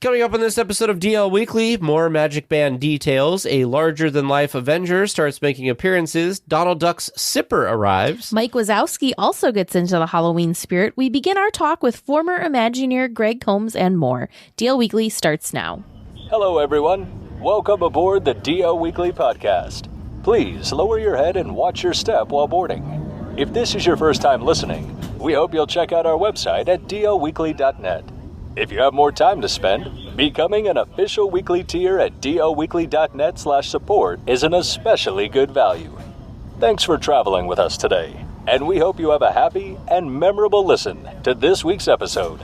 Coming up on this episode of DL Weekly, more Magic Band details. A larger-than-life Avenger starts making appearances. Donald Duck's Sipper arrives. Mike Wazowski also gets into the Halloween spirit. We begin our talk with former Imagineer Greg Combs and more. DL Weekly starts now. Hello, everyone. Welcome aboard the DL Weekly podcast. Please lower your head and watch your step while boarding. If this is your first time listening, we hope you'll check out our website at DLWeekly.net. If you have more time to spend, becoming an official weekly tier at DLWeekly.net/support is an especially good value. Thanks for traveling with us today, and we hope you have a happy and memorable listen to this week's episode.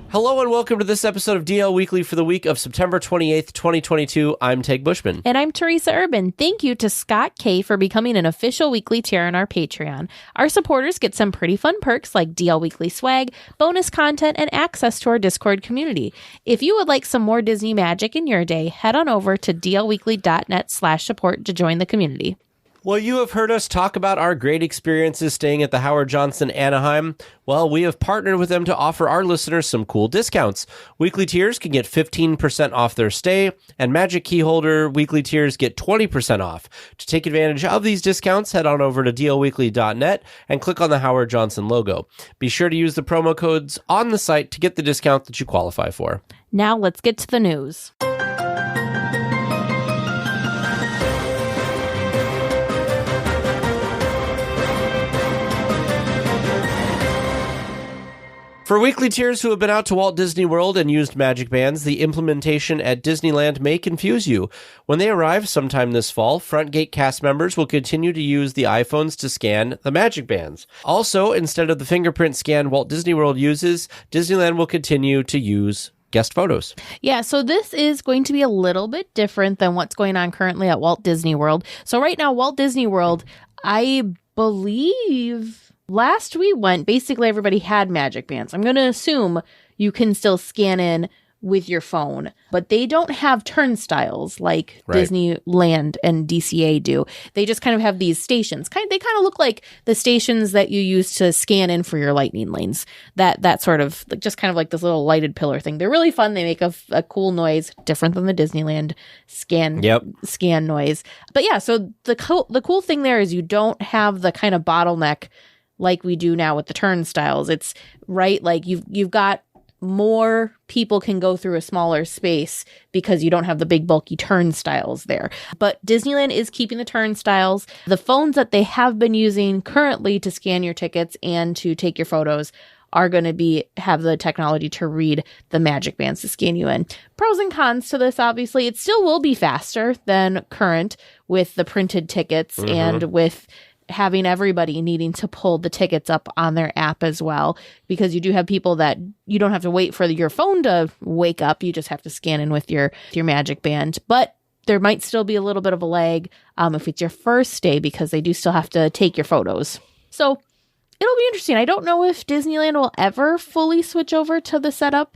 Hello and welcome to this episode of DL Weekly for the week of September 28th, 2022. I'm Teg Bushman. And I'm Teresa Urban. Thank you to Scott K. for becoming an official weekly tier on our Patreon. Our supporters get some pretty fun perks like DL Weekly swag, bonus content, and access to our Discord community. If you would like some more Disney magic in your day, head on over to DLWeekly.net/support to join the community. Well, you have heard us talk about our great experiences staying at the Howard Johnson Anaheim. Well, we have partnered with them to offer our listeners some cool discounts. Weekly tiers can get 15% off their stay, and Magic Keyholder weekly tiers get 20% off. To take advantage of these discounts, head on over to DLWeekly.net and click on the Howard Johnson logo. Be sure to use the promo codes on the site to get the discount that you qualify for. Now let's get to the news. For weekly tiers who have been out to Walt Disney World and used Magic Bands, the implementation at Disneyland may confuse you. When they arrive sometime this fall, Front Gate cast members will continue to use the iPhones to scan the Magic Bands. Also, instead of the fingerprint scan Walt Disney World uses, Disneyland will continue to use guest photos. Yeah, so this is going to be a little bit different than what's going on currently at Walt Disney World. So right now, Walt Disney World, I believe last we went, basically everybody had Magic Bands. I'm going to assume you can still scan in with your phone, but they don't have turnstiles like Disneyland and DCA do. They just kind of have these stations. They kind of look like the stations that you use to scan in for your lightning lanes. That sort of, just kind of like this little lighted pillar thing. They're really fun. They make a cool noise, different than the Disneyland scan noise. But yeah, so the cool thing there is you don't have the kind of bottleneck like we do now with the turnstiles. It's right, like you've got more people can go through a smaller space because you don't have the big bulky turnstiles there. But Disneyland is keeping the turnstiles. The phones that they have been using currently to scan your tickets and to take your photos are going to have the technology to read the Magic Bands to scan you in. Pros and cons to this, obviously. It still will be faster than current with the printed tickets and with having everybody needing to pull the tickets up on their app as well, because you do have people that you don't have to wait for your phone to wake up. You just have to scan in with your Magic Band. But there might still be a little bit of a lag if it's your first day, because they do still have to take your photos. So it'll be interesting. I don't know if Disneyland will ever fully switch over to the setup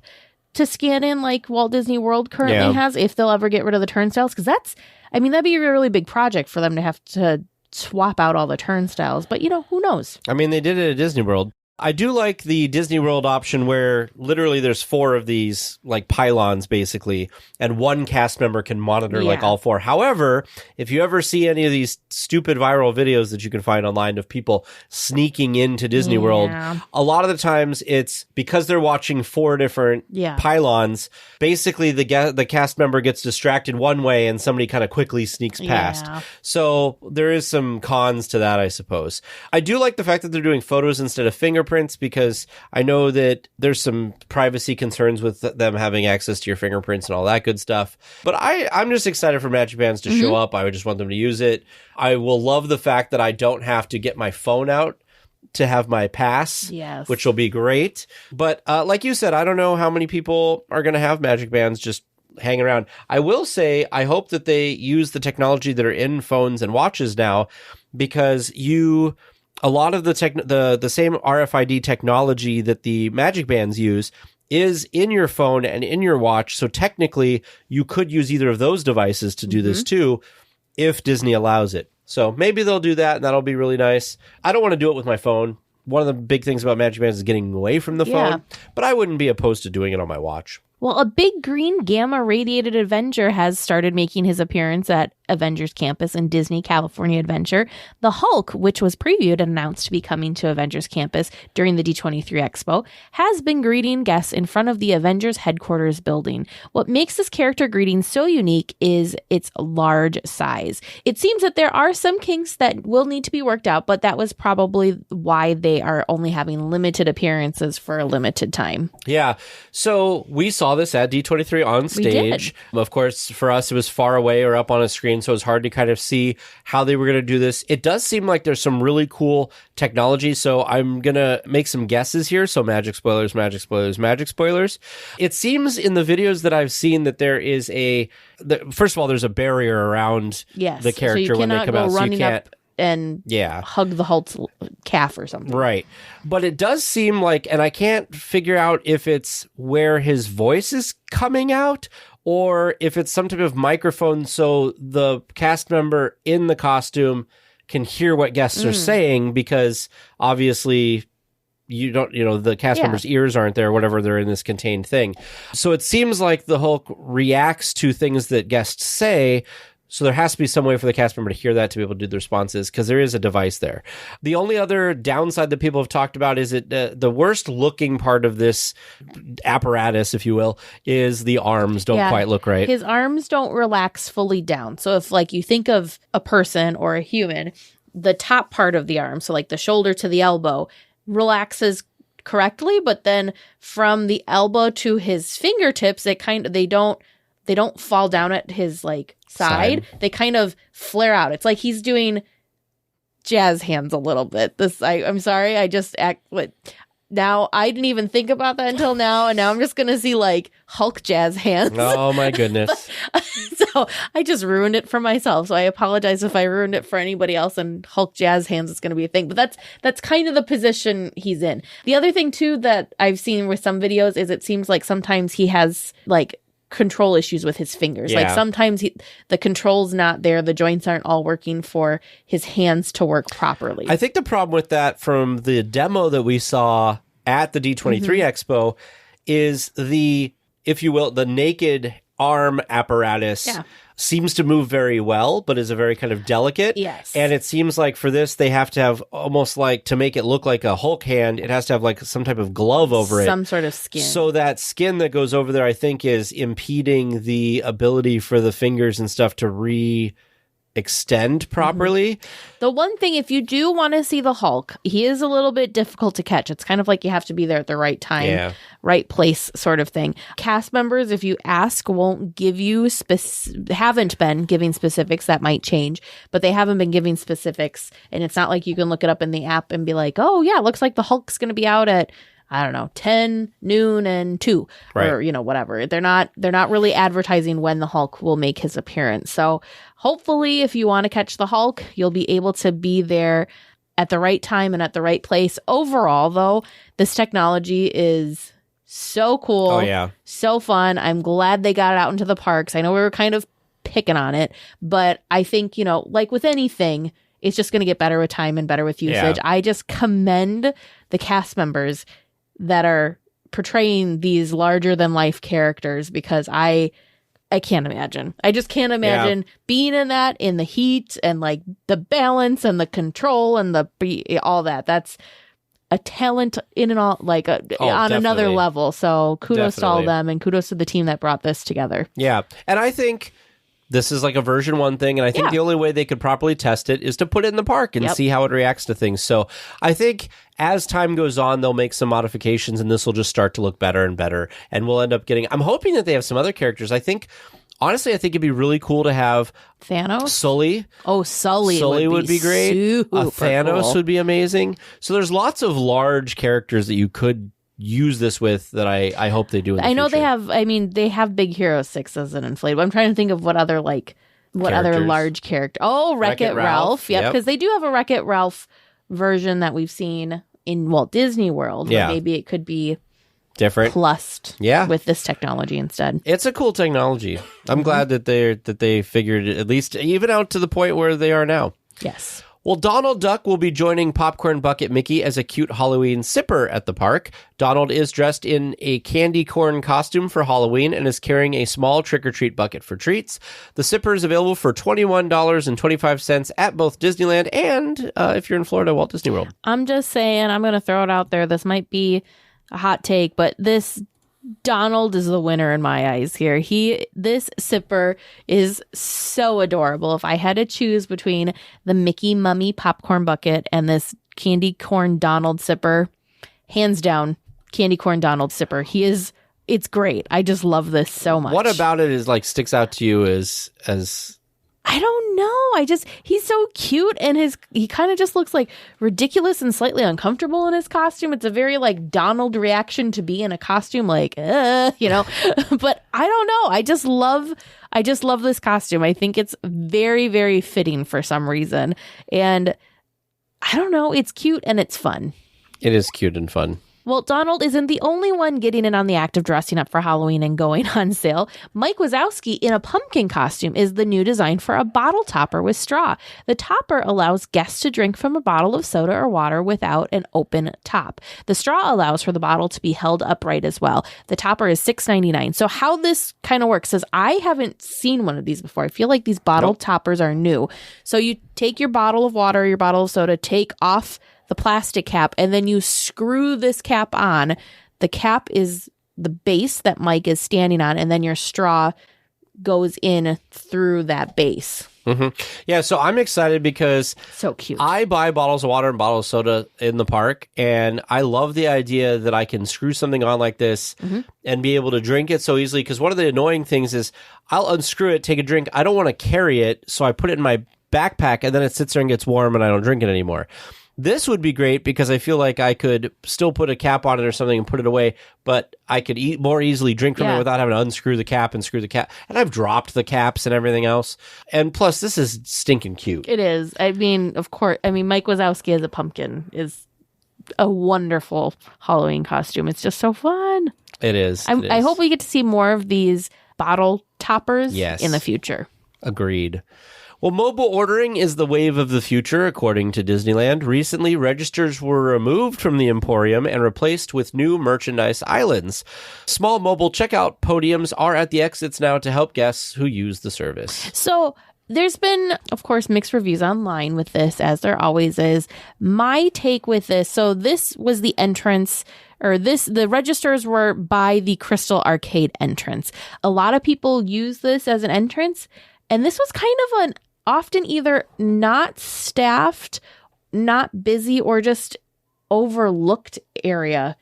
to scan in like Walt Disney World currently has, if they'll ever get rid of the turnstiles, because that'd be a really big project for them to have to swap out all the turnstiles, but who knows? I mean, they did it at Disney World. I do like the Disney World option where literally there's 4 of these like pylons basically, and one cast member can monitor like all 4. However, if you ever see any of these stupid viral videos that you can find online of people sneaking into Disney World, a lot of the times it's because they're watching 4 different pylons. Basically, the cast member gets distracted one way and somebody kind of quickly sneaks past. So there is some cons to that, I suppose. I do like the fact that they're doing photos instead of fingerprints, because I know that there's some privacy concerns with them having access to your fingerprints and all that good stuff. But I'm just excited for Magic Bands to show up. I would just want them to use it. I will love the fact that I don't have to get my phone out to have my pass, which will be great. But like you said, I don't know how many people are going to have Magic Bands just hanging around. I will say, I hope that they use the technology that are in phones and watches now, because a lot of the same RFID technology that the Magic Bands use is in your phone and in your watch. So technically, you could use either of those devices to do this too, if Disney allows it. So maybe they'll do that, and that'll be really nice. I don't want to do it with my phone. One of the big things about Magic Bands is getting away from the phone, but I wouldn't be opposed to doing it on my watch. Well, a big green gamma radiated Avenger has started making his appearance at Avengers Campus in Disney California Adventure. The Hulk, which was previewed and announced to be coming to Avengers Campus during the D23 Expo, has been greeting guests in front of the Avengers headquarters building. What makes this character greeting so unique is its large size. It seems that there are some kinks that will need to be worked out, but that was probably why they are only having limited appearances for a limited time. Yeah. So we saw this at D23 on stage. Of course, for us, it was far away or up on a screen, so it's hard to kind of see how they were going to do this. It does seem like there's some really cool technology, so I'm going to make some guesses here. So magic spoilers, magic spoilers, magic spoilers. It seems in the videos that I've seen that there is first of all, there's a barrier around the character when they come out, so you can't and hug the Hulk's calf or something. Right. But it does seem like, and I can't figure out if it's where his voice is coming out or if it's some type of microphone so the cast member in the costume can hear what guests are saying, because obviously the cast members' ears aren't there, whatever, they're in this contained thing. So it seems like the Hulk reacts to things that guests say. So there has to be some way for the cast member to hear that, to be able to do the responses, because there is a device there. The only other downside that people have talked about is the worst looking part of this apparatus, if you will, is the arms don't quite look right. His arms don't relax fully down. So if you think of a person or a human, the top part of the arm, so like the shoulder to the elbow, relaxes correctly, but then from the elbow to his fingertips, they don't fall down at his side. They kind of flare out. It's like he's doing jazz hands a little bit. I'm sorry, I just act like now. I didn't even think about that until now, and now I'm just gonna see Hulk jazz hands. Oh my goodness. So I just ruined it for myself. So I apologize if I ruined it for anybody else, and Hulk jazz hands is gonna be a thing. But that's kind of the position he's in. The other thing too that I've seen with some videos is it seems like sometimes he has control issues with his fingers. Sometimes the control's not there, the joints aren't all working for his hands to work properly. I think the problem with that from the demo that we saw at the D23 Expo is if you will, the naked arm apparatus seems to move very well, but is a very kind of delicate. Yes. And it seems like for this, they have to have almost to make it look like a Hulk hand, it has to have some type of glove over it. Some sort of skin. So that skin that goes over there, I think, is impeding the ability for the fingers and stuff to extend properly. The one thing, if you do want to see the Hulk, he is a little bit difficult to catch. It's kind of like you have to be there at the right time, right place sort of thing. Cast members, if you ask, won't give you haven't been giving specifics. That might change, but they haven't been giving specifics, and it's not like you can look it up in the app and be like, oh yeah, it looks like the Hulk's going to be out at 10, noon, and 2, or whatever. They're not really advertising when the Hulk will make his appearance. So hopefully, if you want to catch the Hulk, you'll be able to be there at the right time and at the right place. Overall, though, this technology is so cool. Oh yeah, so fun. I'm glad they got it out into the parks. I know we were kind of picking on it, but I think like with anything, it's just going to get better with time and better with usage. Yeah. I just commend the cast members that are portraying these larger than life characters, because I can't imagine. I just can't imagine being in that, in the heat and the balance and the control and all that. That's a talent in and all, on definitely. Another level. So kudos to all of them, and kudos to the team that brought this together. Yeah. And I think this is a version 1 thing, and I think the only way they could properly test it is to put it in the park and see how it reacts to things. So I think as time goes on, they'll make some modifications, and this will just start to look better and better, and we'll end up getting... I'm hoping that they have some other characters. Honestly, I think it'd be really cool to have Thanos? Sully. Oh, Sully would be great. Thanos would be amazing. So there's lots of large characters that you could use this with that I hope they do in the I know future. they have Big Hero 6 as an inflatable. I'm trying to think of what other large character. Oh, Wreck-It Ralph. Yep, because they do have a Wreck-It Ralph version that we've seen in Walt Disney World. Yeah. But maybe it could be different plussed with this technology instead. It's a cool technology. I'm glad that they figured it, at least even out to the point where they are now. Yes. Well, Donald Duck will be joining Popcorn Bucket Mickey as a cute Halloween sipper at the park. Donald is dressed in a candy corn costume for Halloween and is carrying a small trick-or-treat bucket for treats. The sipper is available for $21.25 at both Disneyland and, if you're in Florida, Walt Disney World. I'm just saying, I'm going to throw it out there. This might be a hot take, but Donald is the winner in my eyes here. This sipper is so adorable. If I had to choose between the Mickey Mummy popcorn bucket and this candy corn Donald sipper, hands down, candy corn Donald sipper. It's great. I just love this so much. What about it is sticks out to you as I don't know. He's so cute, and he kind of just looks ridiculous and slightly uncomfortable in his costume. It's a very Donald reaction to be in a costume, But I don't know. I just love this costume. I think it's very, very fitting for some reason. And I don't know. It's cute and it's fun. It is cute and fun. Well, Donald isn't the only one getting in on the act of dressing up for Halloween and going on sale. Mike Wazowski in a pumpkin costume is the new design for a bottle topper with straw. The topper allows guests to drink from a bottle of soda or water without an open top. The straw allows for the bottle to be held upright as well. The topper is $6.99. So how this kind of works is I haven't seen one of these before. I feel like these bottle toppers are new. So you take your bottle of water, your bottle of soda, take off the plastic cap, and then you screw this cap on. The cap is the base that Mike is standing on, and then your straw goes in through that base. Mm-hmm. Yeah, so I'm excited because so cute. I buy bottles of water and bottles of soda in the park, and I love the idea that I can screw something on like this and be able to drink it so easily, because one of the annoying things is I'll unscrew it, take a drink. I don't want to carry it, so I put it in my backpack, and then it sits there and gets warm, and I don't drink it anymore. This would be great because I feel like I could still put a cap on it or something and put it away, but I could more easily drink from it without having to unscrew the cap and screw the cap. And I've dropped the caps and everything else. And plus, this is stinking cute. It is. I mean, of course. I mean, Mike Wazowski as a pumpkin is a wonderful Halloween costume. It's just so fun. It is. I hope we get to see more of these bottle toppers in the future. Agreed. Well, mobile ordering is the wave of the future, according to Disneyland. Recently, registers were removed from the Emporium and replaced with new merchandise islands. Small mobile checkout podiums are at the exits now to help guests who use the service. So there's been, of course, mixed reviews online with this, as there always is. My take with this, so this was the entrance, the registers were by the Crystal Arcade entrance. A lot of people use this as an entrance, and this was kind of an often either not staffed, not busy, or just overlooked area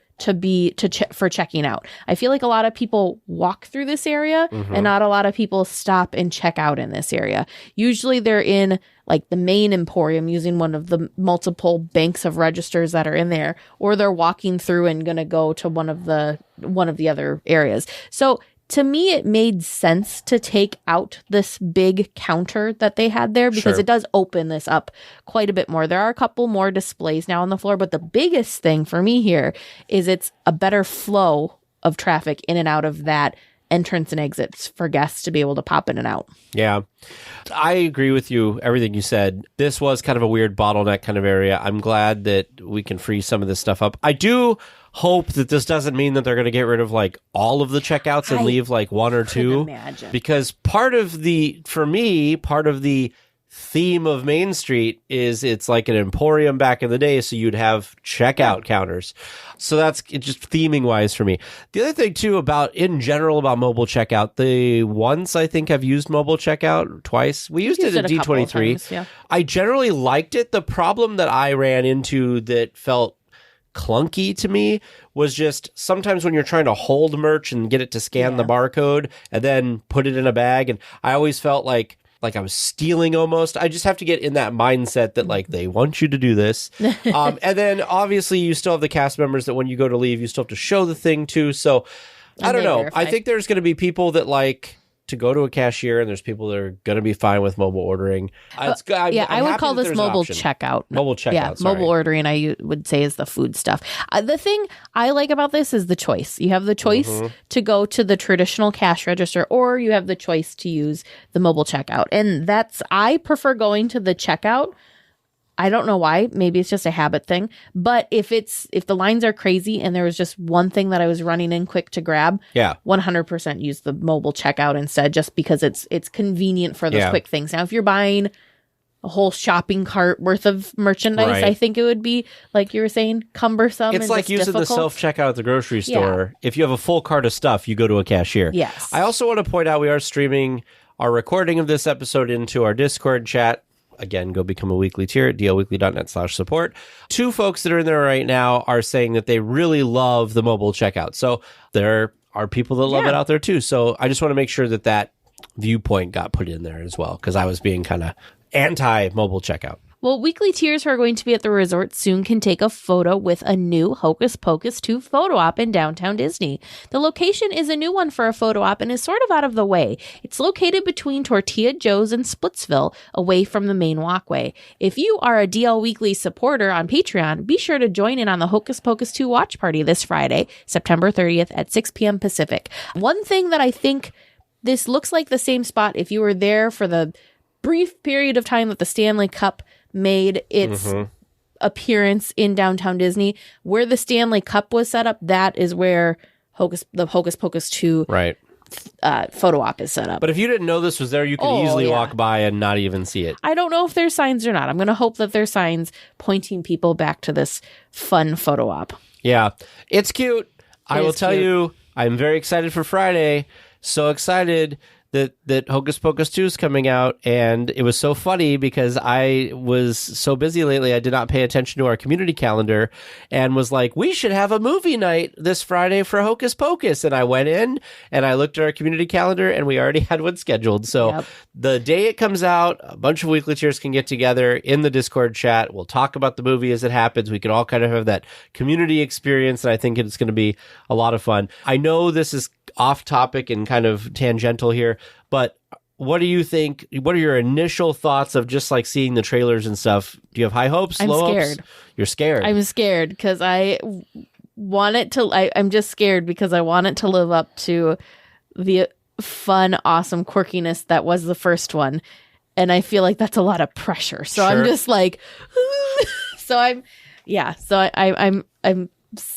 for checking out. I feel like a lot of people walk through this area and not a lot of people stop and check out in this area. Usually they're in the main Emporium using one of the multiple banks of registers that are in there, or they're walking through and going to go to one of the other areas. So to me, it made sense to take out this big counter that they had there because it does open this up quite a bit more. There are a couple more displays now on the floor, but the biggest thing for me here is it's a better flow of traffic in and out of that entrance and exits for guests to be able to pop in and out. Yeah, I agree with you, everything you said. This was kind of a weird bottleneck kind of area. I'm glad that we can free some of this stuff up. I do hope that this doesn't mean that they're going to get rid of all of the checkouts and leave one or two. Imagine. Because part of the theme of Main Street is it's like an Emporium back in the day, so you'd have checkout counters. So that's just theming wise for me. The other thing too in general about mobile checkout, once I think I've used mobile checkout twice. We used it at D23. I generally liked it. The problem that I ran into that felt clunky to me was just sometimes when you're trying to hold merch and get it to scan the barcode and then put it in a bag, and I always felt like I was stealing almost. I just have to get in that mindset that they want you to do this. And then obviously you still have the cast members that when you go to leave, you still have to show the thing too. So I don't know. I think there's going to be people that to go to a cashier, and there's people that are going to be fine with mobile ordering. I would call this mobile checkout. Mobile checkout, yeah, mobile ordering, I would say, is the food stuff. The thing I like about this is the choice. You have the choice to go to the traditional cash register, or you have the choice to use the mobile checkout. And I prefer going to the checkout. I don't know why. Maybe it's just a habit thing. But if the lines are crazy and there was just one thing that I was running in quick to grab, 100% use the mobile checkout instead, just because it's convenient for those quick things. Now, if you're buying a whole shopping cart worth of merchandise, I think it would be, like you were saying, cumbersome. It's and like using difficult. the self-checkout at the grocery store. If you have a full cart of stuff, you go to a cashier. Yes. I also want to point out we are streaming our recording of this episode into our Discord chat. Again, go become a weekly tier at dlweekly.net/support. 2 folks that are in there right now are saying that they really love the mobile checkout. So there are people that love it out there too. So I just want to make sure that viewpoint got put in there as well, because I was being kind of anti-mobile checkout. Well, weekly tiers who are going to be at the resort soon can take a photo with a new Hocus Pocus 2 photo op in downtown Disney. The location is a new one for a photo op and is sort of out of the way. It's located between Tortilla Joe's and Splitsville, away from the main walkway. If you are a DL Weekly supporter on Patreon, be sure to join in on the Hocus Pocus 2 watch party this Friday, September 30th at 6 p.m. Pacific. One thing that I think this looks like the same spot if you were there for the brief period of time that the Stanley Cup made its appearance in downtown Disney, where the Stanley Cup was set up, that is where the Hocus Pocus 2 photo op is set up. But if you didn't know this was there, you could easily walk by and not even see it. I don't know if there's signs or not. I'm going to hope that there's signs pointing people back to this fun photo op. Yeah, it's cute. I will tell you, I'm very excited for Friday. So excited that Hocus Pocus 2 is coming out, and it was so funny because I was so busy lately I did not pay attention to our community calendar and was like, we should have a movie night this Friday for Hocus Pocus, and I went in and I looked at our community calendar and we already had one scheduled. So the day it comes out, a bunch of weekly tiers can get together in the Discord chat. We'll talk about the movie as it happens. We can all kind of have that community experience, and I think it's going to be a lot of fun. I know this is off topic and kind of tangential here, but what do you think? What are your initial thoughts of just like seeing the trailers and stuff? Do you have high hopes? I'm low scared. hopes? You're scared. I'm scared because I want it to. I'm just scared because I want it to live up to the fun, awesome quirkiness that was the first one, and I feel like that's a lot of pressure. So I'm just like, I'm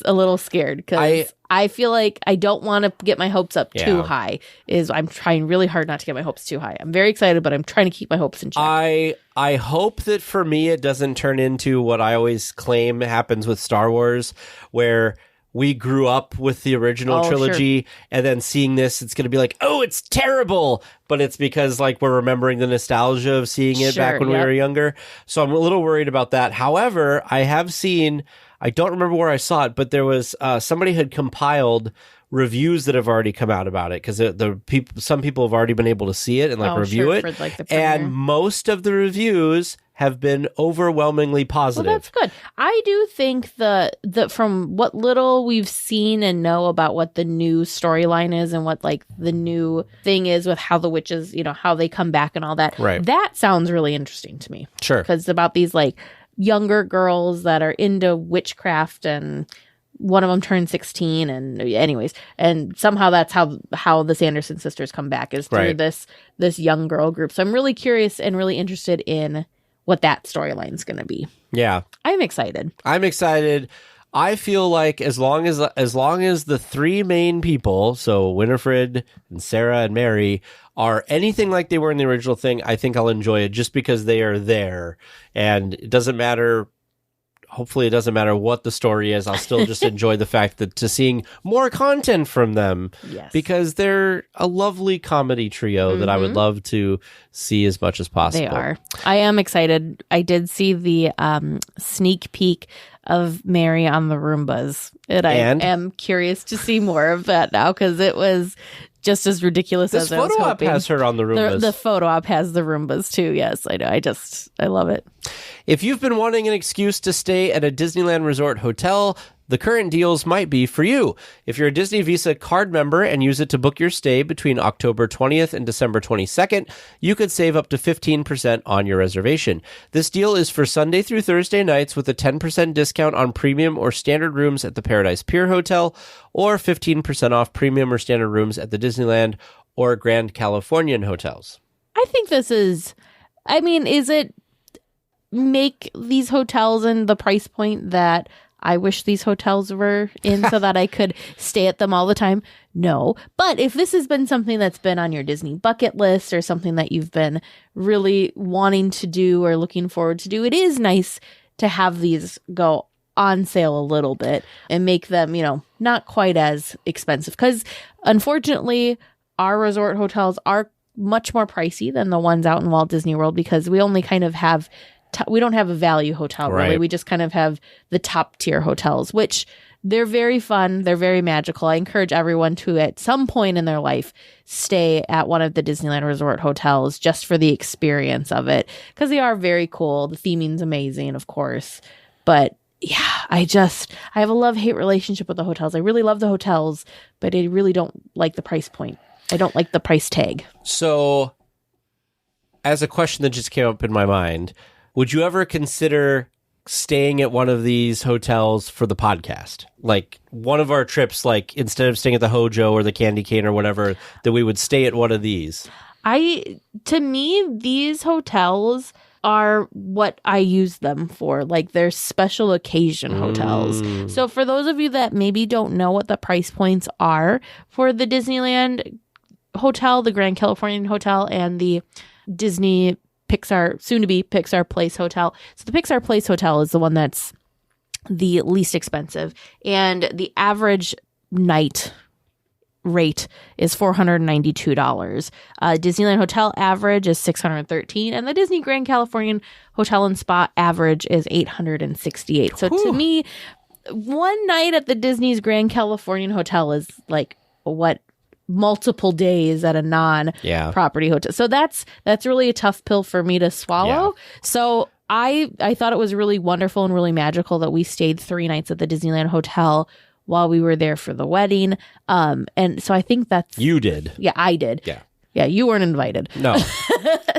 a little scared because I feel like I don't want to get my hopes up too high. I'm trying really hard not to get my hopes too high. I'm very excited, but I'm trying to keep my hopes in check. I hope that for me it doesn't turn into what I always claim happens with Star Wars, where we grew up with the original trilogy, and then seeing this, it's going to be like, oh, it's terrible. But it's because like we're remembering the nostalgia of seeing it back when we were younger. So I'm a little worried about that. However, I have seen, I don't remember where I saw it, but there was somebody had compiled reviews that have already come out about it, because some people have already been able to see it and review it. For, like, the and most of the reviews have been overwhelmingly positive. Well, that's good. I do think the from what little we've seen and know about what the new storyline is and what like the new thing is with how the witches, how they come back and all that. Right. That sounds really interesting to me. Sure. Because it's about these like younger girls that are into witchcraft, and one of them turned 16, and anyways, and somehow that's how the Sanderson sisters come back, is through this young girl group. So I'm really curious and really interested in what that storyline's going to be. Yeah. I'm excited. I feel like as long as the 3 main people, so Winifred and Sarah and Mary, are anything like they were in the original thing, I think I'll enjoy it just because they are there. And it doesn't matter. Hopefully it doesn't matter what the story is. I'll still just enjoy the fact that to seeing more content from them, because they're a lovely comedy trio that I would love to see as much as possible. They are. I am excited. I did see the sneak peek of Mary on the Roombas, and I am curious to see more of that now, because it was just as ridiculous as I was hoping. This photo op has her on the Roombas. The photo op has the Roombas too. Yes, I know. I love it. If you've been wanting an excuse to stay at a Disneyland Resort hotel, the current deals might be for you. If you're a Disney Visa card member and use it to book your stay between October 20th and December 22nd, you could save up to 15% on your reservation. This deal is for Sunday through Thursday nights with a 10% discount on premium or standard rooms at the Paradise Pier Hotel, or 15% off premium or standard rooms at the Disneyland or Grand Californian hotels. I think this is, is it make these hotels in the price point that I wish these hotels were in so that I could stay at them all the time? No. But if this has been something that's been on your Disney bucket list or something that you've been really wanting to do or looking forward to do, it is nice to have these go on sale a little bit and make them, not quite as expensive. Because unfortunately, our resort hotels are much more pricey than the ones out in Walt Disney World because we only kind of have we don't have a value hotel, really. Right. We just kind of have the top tier hotels, which they're very fun. They're very magical. I encourage everyone to, at some point in their life, stay at one of the Disneyland Resort hotels just for the experience of it, because they are very cool. The theming's amazing, of course. But yeah, I have a love-hate relationship with the hotels. I really love the hotels, but I really don't like the price point. I don't like the price tag. So, as a question that just came up in my mind, would you ever consider staying at one of these hotels for the podcast? Like one of our trips, like instead of staying at the Hojo or the Candy Cane or whatever, that we would stay at one of these. To me, these hotels are what I use them for. Like they're special occasion hotels. So for those of you that maybe don't know what the price points are for the Disneyland Hotel, the Grand Californian Hotel, and the Disney Pixar, soon-to-be Pixar Place Hotel. So the Pixar Place Hotel is the one that's the least expensive. And the average night rate is $492. Disneyland Hotel average is $613. And the Disney Grand Californian Hotel and Spa average is $868. So to me, one night at the Disney's Grand Californian Hotel is like what multiple days at a non-property hotel. So that's really a tough pill for me to swallow. Yeah. So I thought it was really wonderful and really magical that we stayed 3 nights at the Disneyland Hotel while we were there for the wedding. And so I think that's... You did. Yeah, I did. Yeah. Yeah, you weren't invited. No.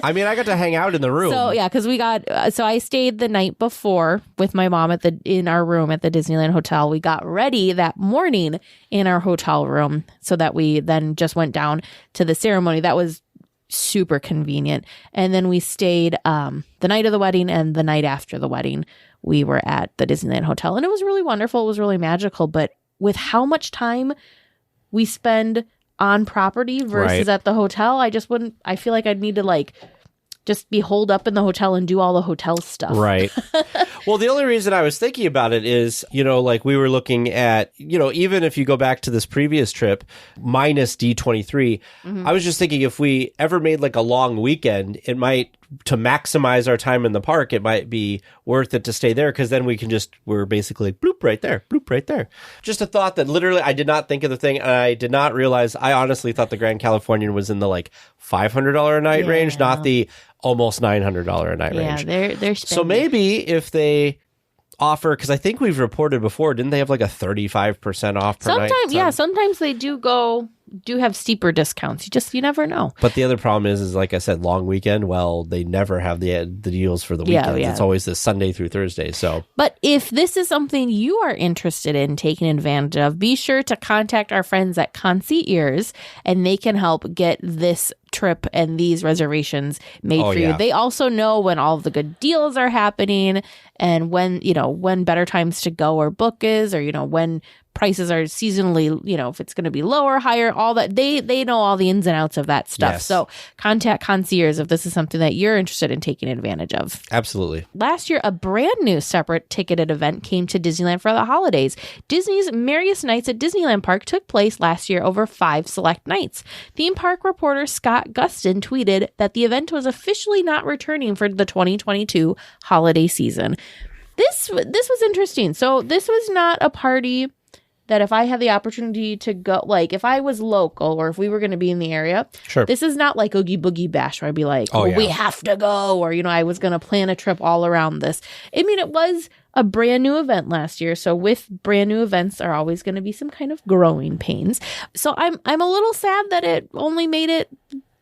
I mean, I got to hang out in the room. So, yeah, because we got... so I stayed the night before with my mom in our room at the Disneyland Hotel. We got ready that morning in our hotel room so that we then just went down to the ceremony. That was super convenient. And then we stayed the night of the wedding and the night after the wedding. We were at the Disneyland Hotel. And it was really wonderful. It was really magical. But with how much time we spend on property versus at the hotel, I feel like I'd need to just be holed up in the hotel and do all the hotel stuff. Right. Well, the only reason I was thinking about it is, we were looking at, even if you go back to this previous trip, minus D23, I was just thinking if we ever made a long weekend, it might, to maximize our time in the park, it might be worth it to stay there because then we're basically bloop right there, bloop right there. Just a thought that literally I did not think of the thing, and I did not realize, I honestly thought the Grand Californian was in the $500 a night range, not the almost $900 a night range. Yeah, they're spending. So maybe if they offer, because I think we've reported before, didn't they have a 35% off per night? Sometimes, yeah, sometimes they do have steeper discounts. You never know. But the other problem is like I said, long weekend. Well, they never have the deals for the weekends. Yeah. It's always the Sunday through Thursday. So, but if this is something you are interested in taking advantage of, be sure to contact our friends at Concierge, and they can help get this trip and these reservations made for you. They also know when all of the good deals are happening and when better times to go or book is, or when prices are seasonally, if it's going to be lower, higher, all that. They know all the ins and outs of that stuff. Yes. So contact Concierge if this is something that you're interested in taking advantage of. Absolutely. Last year, a brand new separate ticketed event came to Disneyland for the holidays. Disney's Merriest Nights at Disneyland Park took place last year over 5 select nights. Theme park reporter Scott Gustin tweeted that the event was officially not returning for the 2022 holiday season. This was interesting. So this was not a party that if I had the opportunity to go, if I was local or if we were going to be in the area, sure. This is not like Oogie Boogie Bash where I'd be like, we have to go, or, I was going to plan a trip all around this. I mean, it was a brand new event last year. So with brand new events are always going to be some kind of growing pains. So I'm a little sad that it only made it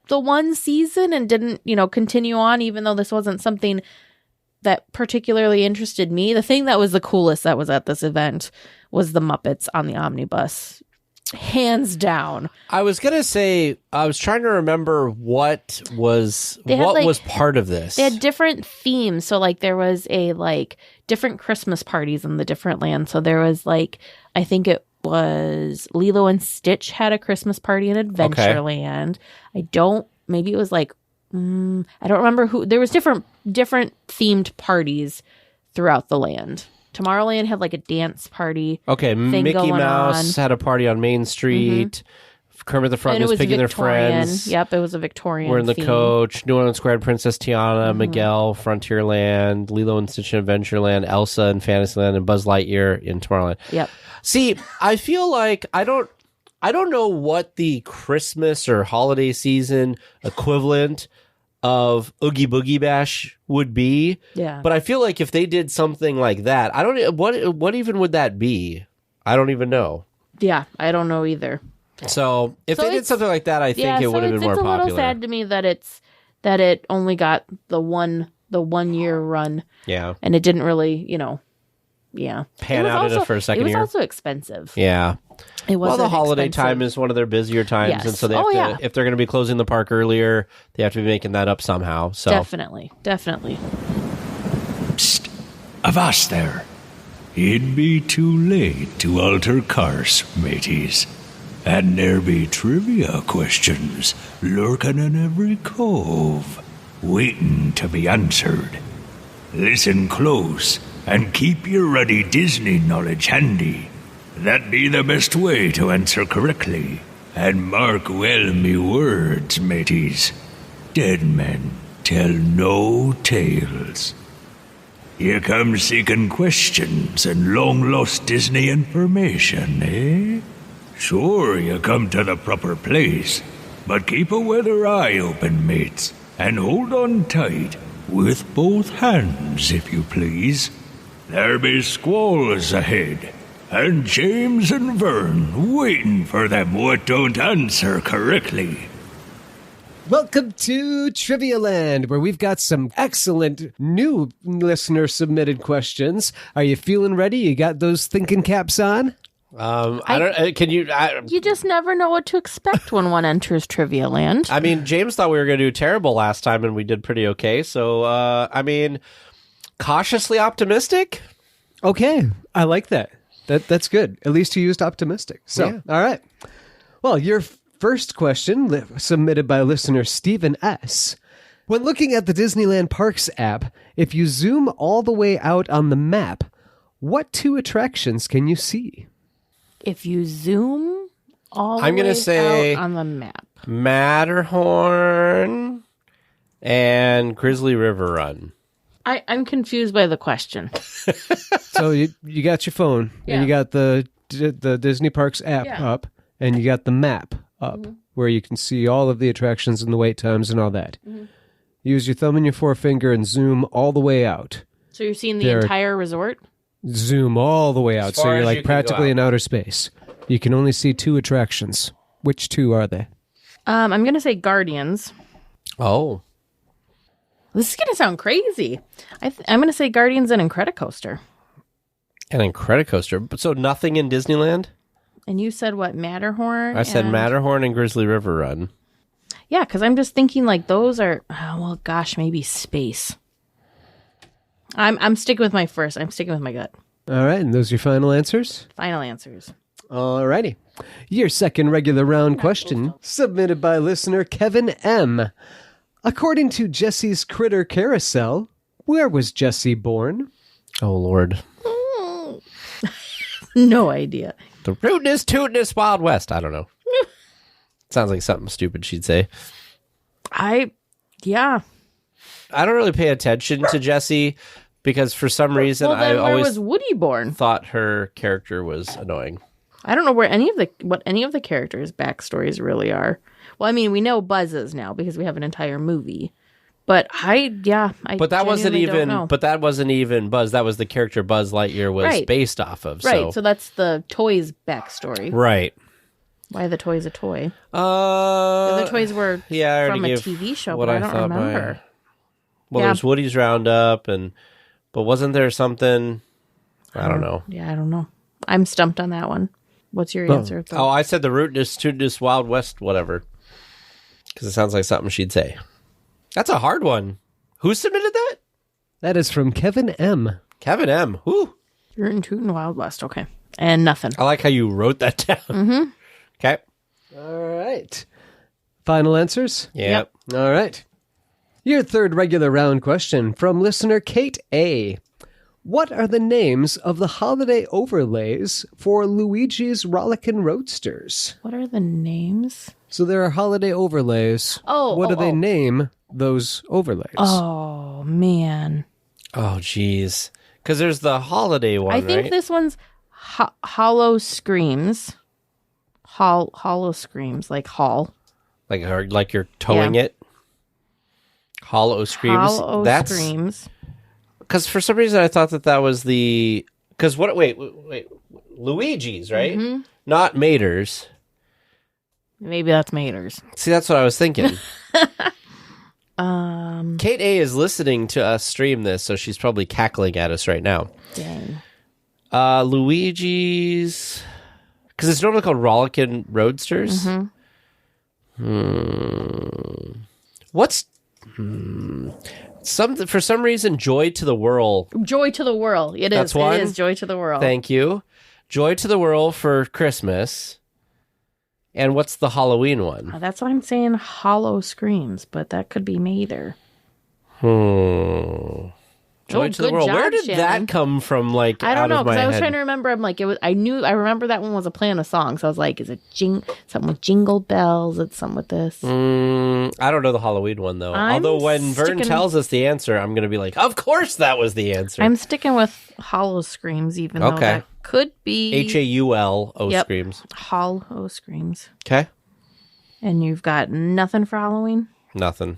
the one season and didn't, continue on, even though this wasn't something that particularly interested me. The thing that was the coolest that was at this event was the Muppets on the omnibus. Hands down. I was going to say, I was trying to remember what was part of this. They had different themes. So like there was different Christmas parties in the different lands. So there was I think it was Lilo and Stitch had a Christmas party in Adventureland. Okay. Maybe it was I don't remember who. There was different themed parties throughout the land. Tomorrowland had a dance party. Okay, Mickey Mouse had a party on Main Street. Mm-hmm. Kermit the Frog was picking their friends. Yep, it was a Victorian. We're in the theme. Coach. New Orleans Square, Princess Tiana, Miguel, Frontierland, Lilo and Stitch in Adventureland, Elsa in Fantasyland, and Buzz Lightyear in Tomorrowland. Yep. See, I feel like I don't know what the Christmas or holiday season equivalent of Oogie Boogie Bash would be. Yeah. But I feel like if they did something like that, what even would that be? I don't even know. Yeah, I don't know either. So if they did something like that, I think it would have been more popular. It's a little sad to me that it only got the 1 year run. Yeah. And it didn't really, pan out for a second year. It was also expensive. Yeah. It was the holiday time is one of their busier times, yes. And so they have to, if they're going to be closing the park earlier, they have to be making that up somehow. So definitely. Psst, avast there. It'd be too late to alter course, mateys. And there be trivia questions lurking in every cove, waiting to be answered. Listen close and keep your ruddy Disney knowledge handy. That be the best way to answer correctly. And mark well me words, mateys. Dead men tell no tales. Here comes seeking questions and long-lost Disney information, eh? Sure, you come to the proper place, but keep a weather eye open, mates, and hold on tight, with both hands, if you please. There be squalls ahead, and James and Vern waiting for them what don't answer correctly. Welcome to Trivia Land, where we've got some excellent new listener-submitted questions. Are you feeling ready? You got those thinking caps on? You just never know what to expect when one enters Trivia Land. I mean, James thought we were going to do terrible last time, and we did pretty okay. So, cautiously optimistic? Okay, I like that. That's good. At least you used optimistic. So, yeah. All right. Well, your first question, submitted by listener Stephen S. When looking at the Disneyland Parks app, if you zoom all the way out on the map, what 2 attractions can you see? If you zoom all the way out on the map. Matterhorn and Grizzly River Run. I'm confused by the question. So you got your phone, and you got the Disney Parks app up, and you got the map up, where you can see all of the attractions and the wait times and all that. Mm-hmm. Use your thumb and your forefinger and zoom all the way out. So you're seeing the entire resort? Zoom all the way out, so you're practically in outer space. You can only see 2 attractions. Which 2 are they? I'm going to say Guardians. Oh. This is going to sound crazy. I'm going to say Guardians and Incredicoaster. And Incredicoaster. So nothing in Disneyland? And you said what, Matterhorn? I said Matterhorn and Grizzly River Run. Yeah, because I'm just thinking those are, maybe space. I'm sticking with my first. I'm sticking with my gut. All right, and those are your final answers? Final answers. All righty. Your second regular round question, submitted by listener Kevin M. According to Jesse's Critter Carousel, where was Jesse born? Oh, Lord. No idea. The rootinest, tootinest Wild West. I don't know. Sounds like something stupid she'd say. I don't really pay attention to Jessie because for some reason I always was Woody born? Thought her character was annoying. I don't know what any of the characters' backstories really are. Well, I mean, we know Buzz's now because we have an entire movie. But But that wasn't even Buzz. That was the character Buzz Lightyear was based off of. Right. So that's the toy's backstory. Right. Why are the toys a toy? The other toys were from a TV show, but I don't remember. There's Woody's Roundup, but wasn't there something? I don't know. Yeah, I don't know. I'm stumped on that one. What's your answer? Oh, I said the Rootinest Tootinest Wild West, whatever. 'Cause I said the Rootinest Tootinest Wild West, whatever. Because it sounds like something she'd say. That's a hard one. Who submitted that? That is from Kevin M. Kevin M. Who? Rootin' Tootin' Wild West. Okay. And nothing. I like how you wrote that down. Mm-hmm. Okay. All right. Final answers? Yep. All right. Your third regular round question from listener Kate A. What are the names of the holiday overlays for Luigi's Rollickin' Roadsters? What are the names? So there are holiday overlays. What do they name those overlays? Oh, man. Oh, geez. Because there's the holiday one, I think right? this one's Hollow Screams. Hollow Screams, like Hall. Like you're towing it? Hollow Screams? Hollow Screams. Because for some reason I thought that was the... Because what... Wait. Luigi's, right? Mm-hmm. Not Mater's. Maybe that's Mater's. See, that's what I was thinking. Kate A is listening to us stream this, so she's probably cackling at us right now. Dang. Luigi's... Because it's normally called Rollickin' Roadsters. Mm-hmm. What's... For some reason, Joy to the Whirl. Joy to the Whirl. It That's is. one? It is Joy to the Whirl. Thank you. Joy to the Whirl for Christmas. And what's the Halloween one? That's what I'm saying. Hollow Screams, but that could be Mater. Joy to the good Whirl. job, Where did Shannon. that come from? Like, I don't know, because because I was trying to remember. I'm like, I remember that one was a play on a song. So I was like, is it something with Jingle Bells? It's something with this. I don't know the Halloween one though. Although when Vern tells us the answer, I'm going to be like, of course that was the answer. I'm sticking with Hollow Screams, even though that could be HAULO Screams. Hollow Screams. Okay. And you've got nothing for Halloween? Nothing.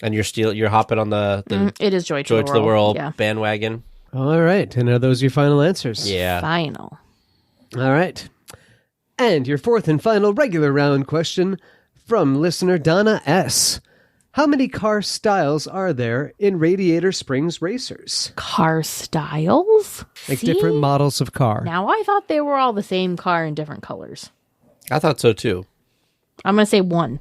And you're hopping on the it is Joy to the World yeah. bandwagon. All right. And are those your final answers? Yeah. Final. All right. And your fourth and final regular round question from listener Donna S. How many car styles are there in Radiator Springs Racers? Car styles? Like different models of car. Now, I thought they were all the same car in different colors. I thought so too. I'm going to say one.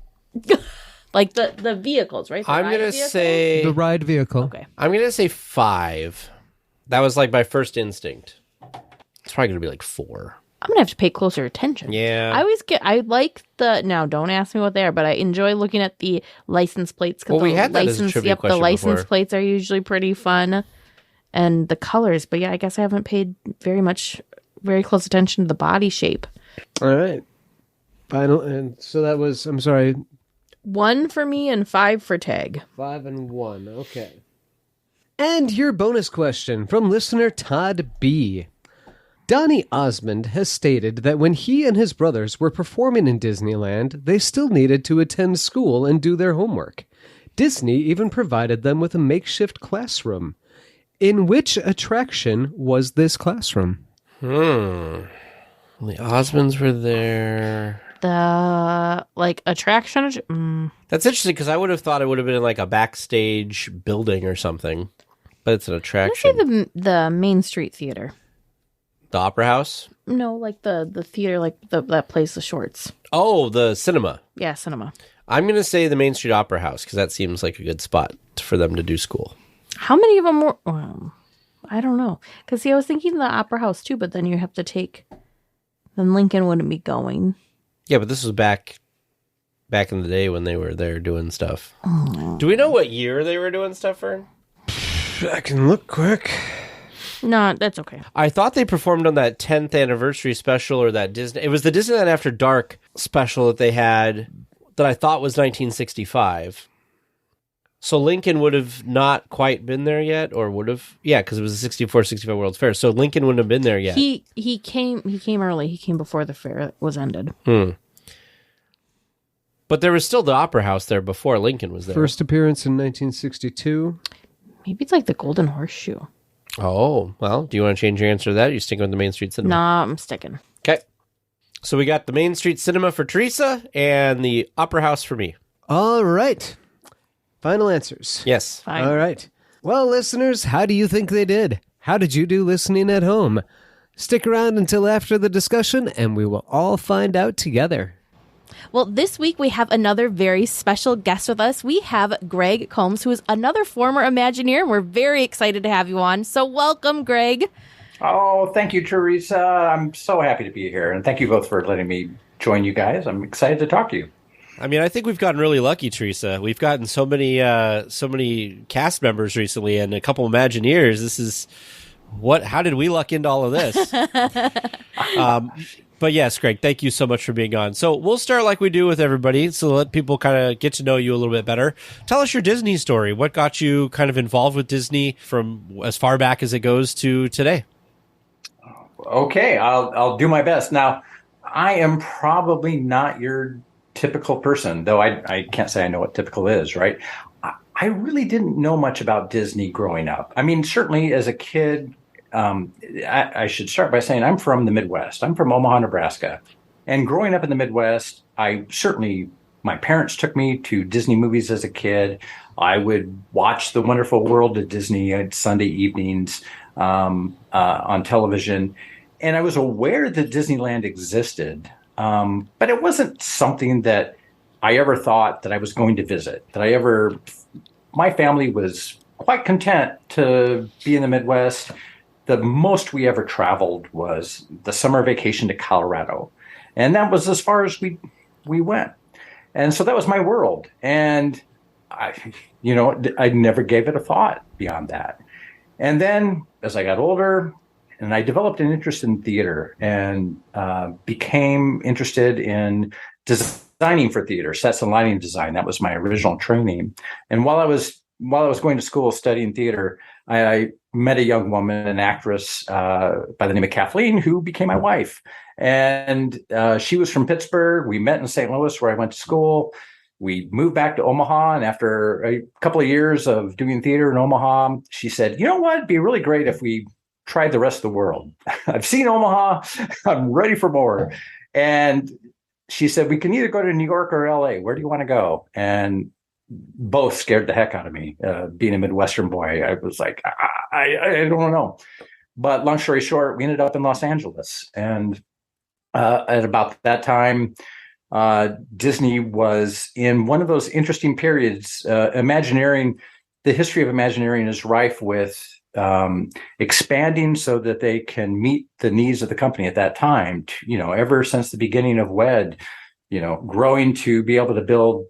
Like the vehicles, right? I'm going to say... The ride vehicle. Okay. I'm going to say 5. That was like my first instinct. It's probably going to be like 4. I'm going to have to pay closer attention. Yeah. I like now don't ask me what they are, but I enjoy looking at the license plates. Well, we had that as a trivia question the license before. plates are usually pretty fun. And the colors, but yeah, I guess I haven't paid very close attention to the body shape. All right. Final, and so that was, I'm sorry, 1 for me and 5 for Tag. 5 and 1. Okay. And your bonus question from listener Todd B. Donnie Osmond has stated that when he and his brothers were performing in Disneyland, they still needed to attend school and do their homework. Disney even provided them with a makeshift classroom. In which attraction was this classroom? The Osmonds were there. The attraction. That's interesting because I would have thought it would have been like a backstage building or something, but it's an attraction. Let's say the Main Street Theater. The Opera House? No, like the theater, like that plays the shorts. Oh, the cinema. Yeah, cinema. I'm going to say the Main Street Opera House because that seems like a good spot for them to do school. How many of them were? I don't know. Because I was thinking the Opera House too, but then you have to then Lincoln wouldn't be going. Yeah, but this was back in the day when they were there doing stuff. Oh. Do we know what year they were doing stuff, Fern? I can look quick. No, that's okay. I thought they performed on that 10th anniversary special or that it was the Disneyland After Dark special that they had that I thought was 1965. So Lincoln would have not quite been there yet, or would have? Yeah, because it was the 64-65 World's Fair. So Lincoln wouldn't have been there yet. He came early. He came before the fair was ended. But there was still the Opera House there before Lincoln was there. First appearance in 1962. Maybe it's like the Golden Horseshoe. Oh, well, do you want to change your answer to that? Or are you sticking with the Main Street Cinema? Nah, I'm sticking. Okay. So we got the Main Street Cinema for Teresa and the Opera House for me. All right. Final answers. Yes. Fine. All right. Well, listeners, how do you think they did? How did you do listening at home? Stick around until after the discussion, and we will all find out together. Well, this week we have another very special guest with us. We have Greg Combs, who is another former Imagineer, and we're very excited to have you on. So welcome, Greg. Oh, thank you, Teresa. I'm so happy to be here. And thank you both for letting me join you guys. I'm excited to talk to you. I mean, I think we've gotten really lucky, Teresa. We've gotten so many cast members recently and a couple Imagineers. This is how did we luck into all of this? But yes, Greg, thank you so much for being on. So we'll start like we do with everybody, so let people kind of get to know you a little bit better. Tell us your Disney story. What got you kind of involved with Disney from as far back as it goes to today? Okay, I'll do my best. Now, I am probably not your typical person, though I can't say I know what typical is, right? I really didn't know much about Disney growing up. I mean, certainly as a kid, I should start by saying I'm from the Midwest. I'm from Omaha, Nebraska. And growing up in the Midwest, my parents took me to Disney movies as a kid. I would watch The Wonderful World of Disney on Sunday evenings on television. And I was aware that Disneyland existed, but it wasn't something that I ever thought that I was going to visit, my family was quite content to be in the Midwest. The most we ever traveled was the summer vacation to Colorado. And that was as far as we went. And so that was my world. And I never gave it a thought beyond that. And then as I got older, and I developed an interest in theater and became interested in designing for theater, sets and lighting design. That was my original training. And while I was going to school studying theater, I met a young woman, an actress by the name of Kathleen, who became my wife. And she was from Pittsburgh. We met in St. Louis, where I went to school. We moved back to Omaha. And after a couple of years of doing theater in Omaha, she said, you know what? It'd be really great if we tried the rest of the world. I've seen Omaha. I'm ready for more. And she said, we can either go to New York or LA. Where do you want to go? And both scared the heck out of me. Being a Midwestern boy, I was like, I don't know. But long story short, we ended up in Los Angeles. And at about that time, Disney was in one of those interesting periods. Imagineering, the history of Imagineering is rife with expanding so that they can meet the needs of the company at that time. Ever since the beginning of WED, growing to be able to build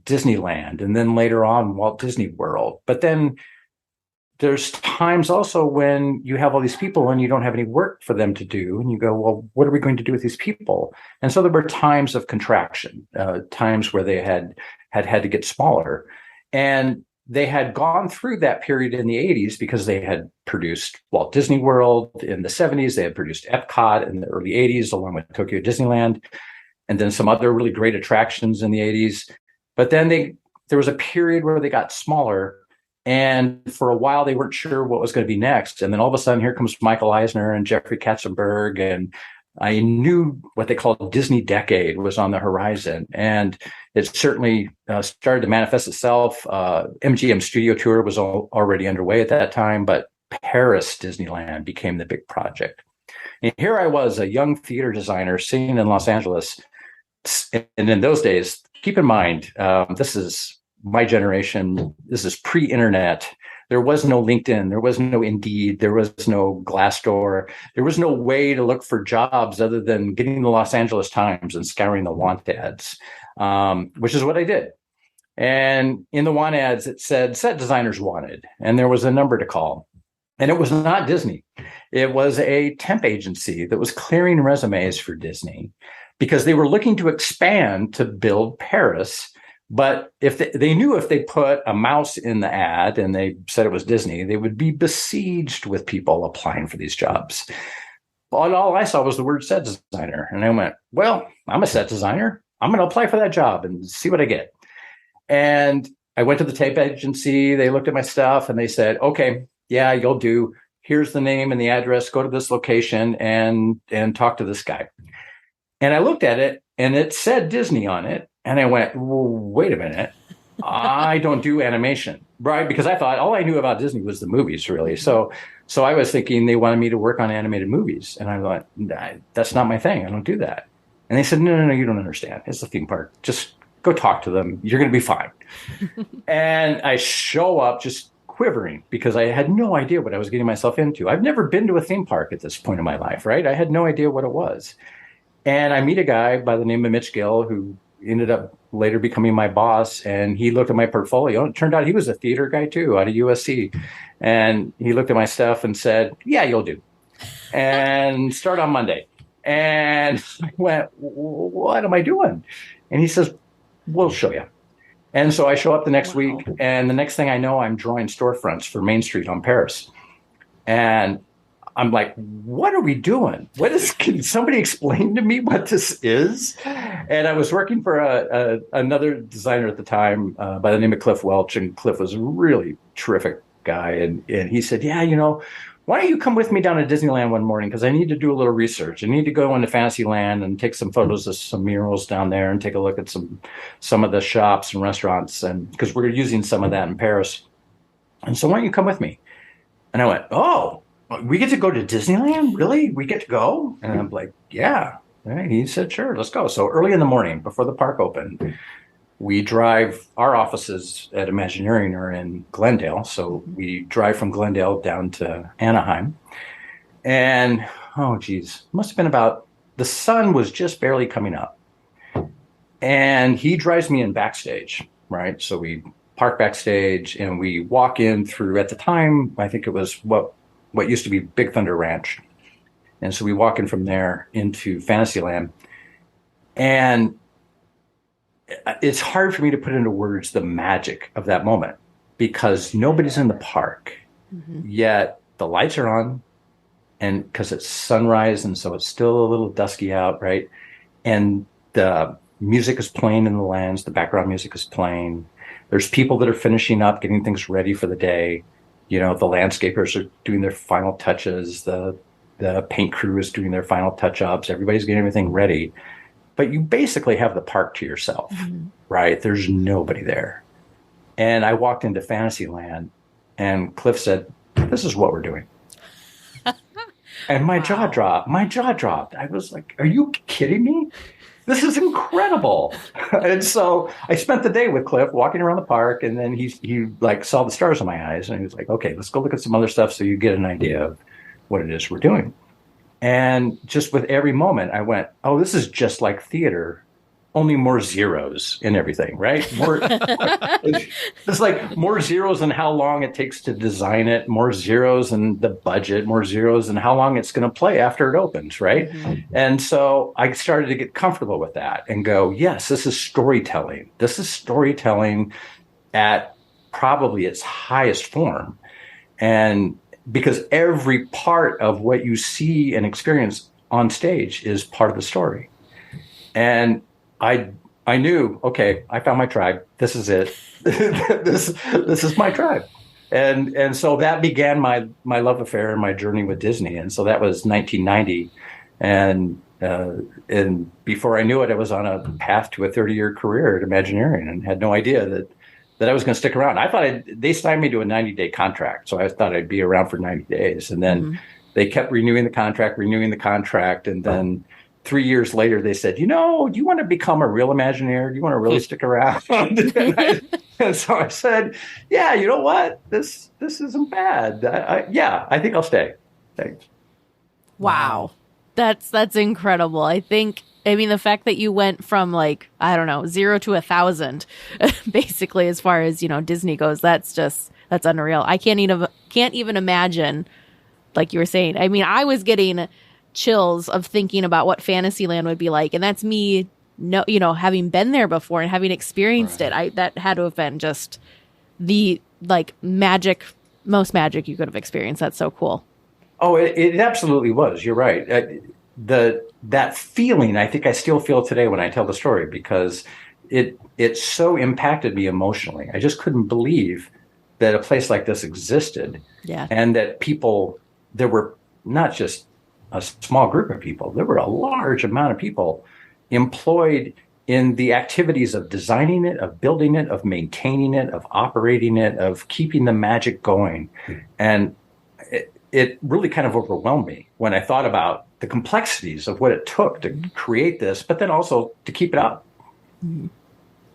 Disneyland and then later on Walt Disney World. But then there's times also when you have all these people and you don't have any work for them to do. And you go, well, what are we going to do with these people? And so there were times of contraction, times where they had to get smaller. And they had gone through that period in the 80s because they had produced Walt Disney World in the 70s. They had produced Epcot in the early 80s, along with Tokyo Disneyland, and then some other really great attractions in the 80s. But then there was a period where they got smaller, and for a while they weren't sure what was going to be next. And then all of a sudden, here comes Michael Eisner and Jeffrey Katzenberg, and I knew what they called Disney Decade was on the horizon. And it certainly started to manifest itself. MGM Studio Tour was already underway at that time, but Paris Disneyland became the big project. And here I was, a young theater designer sitting in Los Angeles. And in those days, keep in mind, this is my generation. This is pre-internet. There was no LinkedIn. There was no Indeed. There was no Glassdoor. There was no way to look for jobs other than getting the Los Angeles Times and scouring the want ads, which is what I did. And in the want ads, it said set designers wanted, and there was a number to call. And it was not Disney. It was a temp agency that was clearing resumes for Disney because they were looking to expand to build Paris. But if they knew if they put a mouse in the ad and they said it was Disney, they would be besieged with people applying for these jobs. But all I saw was the word set designer. And I went, well, I'm a set designer. I'm going to apply for that job and see what I get. And I went to the tape agency. They looked at my stuff and they said, okay, yeah, you'll do. Here's the name and the address. Go to this location and talk to this guy. And I looked at it and it said Disney on it. And I went, well, wait a minute. I don't do animation, right? Because I thought all I knew about Disney was the movies, really. So I was thinking they wanted me to work on animated movies. And I thought, nah, that's not my thing. I don't do that. And they said, no, you don't understand. It's a theme park. Just go talk to them. You're going to be fine. And I show up just quivering because I had no idea what I was getting myself into. I've never been to a theme park at this point in my life, right? I had no idea what it was. And I meet a guy by the name of Mitch Gill who ended up later becoming my boss. And he looked at my portfolio. And it turned out he was a theater guy too, out of USC. And he looked at my stuff and said, yeah, you'll do. And start on Monday. And I went, what am I doing? And he says, we'll show you. And so I show up the next week, and the next thing I know, I'm drawing storefronts for Main Street on Paris. And I'm like, what are we doing? Can somebody explain to me what this is? And I was working for another designer at the time by the name of Cliff Welch, and Cliff was a really terrific guy. And he said, yeah, why don't you come with me down to Disneyland one morning? Because I need to do a little research. I need to go into Fantasyland and take some photos of some murals down there and take a look at some of the shops and restaurants. And because we're using some of that in Paris. And so why don't you come with me? And I went, oh, we get to go to Disneyland? Really? We get to go? And I'm like, yeah. And he said, sure, let's go. So early in the morning before the park opened, we drive, our offices at Imagineering are in Glendale. So we drive from Glendale down to Anaheim. And, oh, geez, must have been the sun was just barely coming up. And he drives me in backstage, right? So we park backstage and we walk in through, at the time, I think it was what used to be Big Thunder Ranch. And so we walk in from there into Fantasyland. And it's hard for me to put into words the magic of that moment because nobody's in the park, yet the lights are on, and because it's sunrise and so it's still a little dusky out, right? And the music is playing in the lands, the background music is playing. There's people that are finishing up, getting things ready for the day. The landscapers are doing their final touches. The paint crew is doing their final touch-ups. Everybody's getting everything ready. But you basically have the park to yourself, right? There's nobody there. And I walked into Fantasyland and Cliff said, this is what we're doing. And my jaw dropped. I was like, are you kidding me? This is incredible. And so I spent the day with Cliff walking around the park, and then he like saw the stars in my eyes and he was like, okay, let's go look at some other stuff so you get an idea of what it is we're doing. And just with every moment, I went, oh, this is just like theater, only more zeros in everything, right? It's like more zeros in how long it takes to design it, more zeros in the budget, more zeros in how long it's going to play after it opens, right? And so I started to get comfortable with that and go, yes, this is storytelling. This is storytelling at probably its highest form. And because every part of what you see and experience on stage is part of the story. And I knew, okay, I found my tribe. This is it. this is my tribe. And so that began my love affair and my journey with Disney. And so that was 1990. And before I knew it, I was on a path to a 30-year career at Imagineering and had no idea that I was going to stick around. I thought they signed me to a 90-day contract, so I thought I'd be around for 90 days. And then they kept renewing the contract. And then 3 years later, they said, do you want to become a real Imagineer? Do you want to really stick around? And so I said, yeah, you know what? This isn't bad. I think I'll stay. Thanks. Wow. That's incredible. The fact that you went from 0 to 1,000, basically, as far as, Disney goes, that's unreal. I can't even imagine, like you were saying. I was getting chills of thinking about what Fantasyland would be like. And that's me, having been there before and having experienced it. That had to have been just the most magic you could have experienced. That's so cool. Oh, it absolutely was. You're right. That feeling, I think I still feel today when I tell the story because it so impacted me emotionally. I just couldn't believe that a place like this existed. Yeah. And that there were not just a small group of people, there were a large amount of people employed in the activities of designing it, of building it, of maintaining it, of operating it, of keeping the magic going. And it really kind of overwhelmed me when I thought about the complexities of what it took to create this, but then also to keep it up.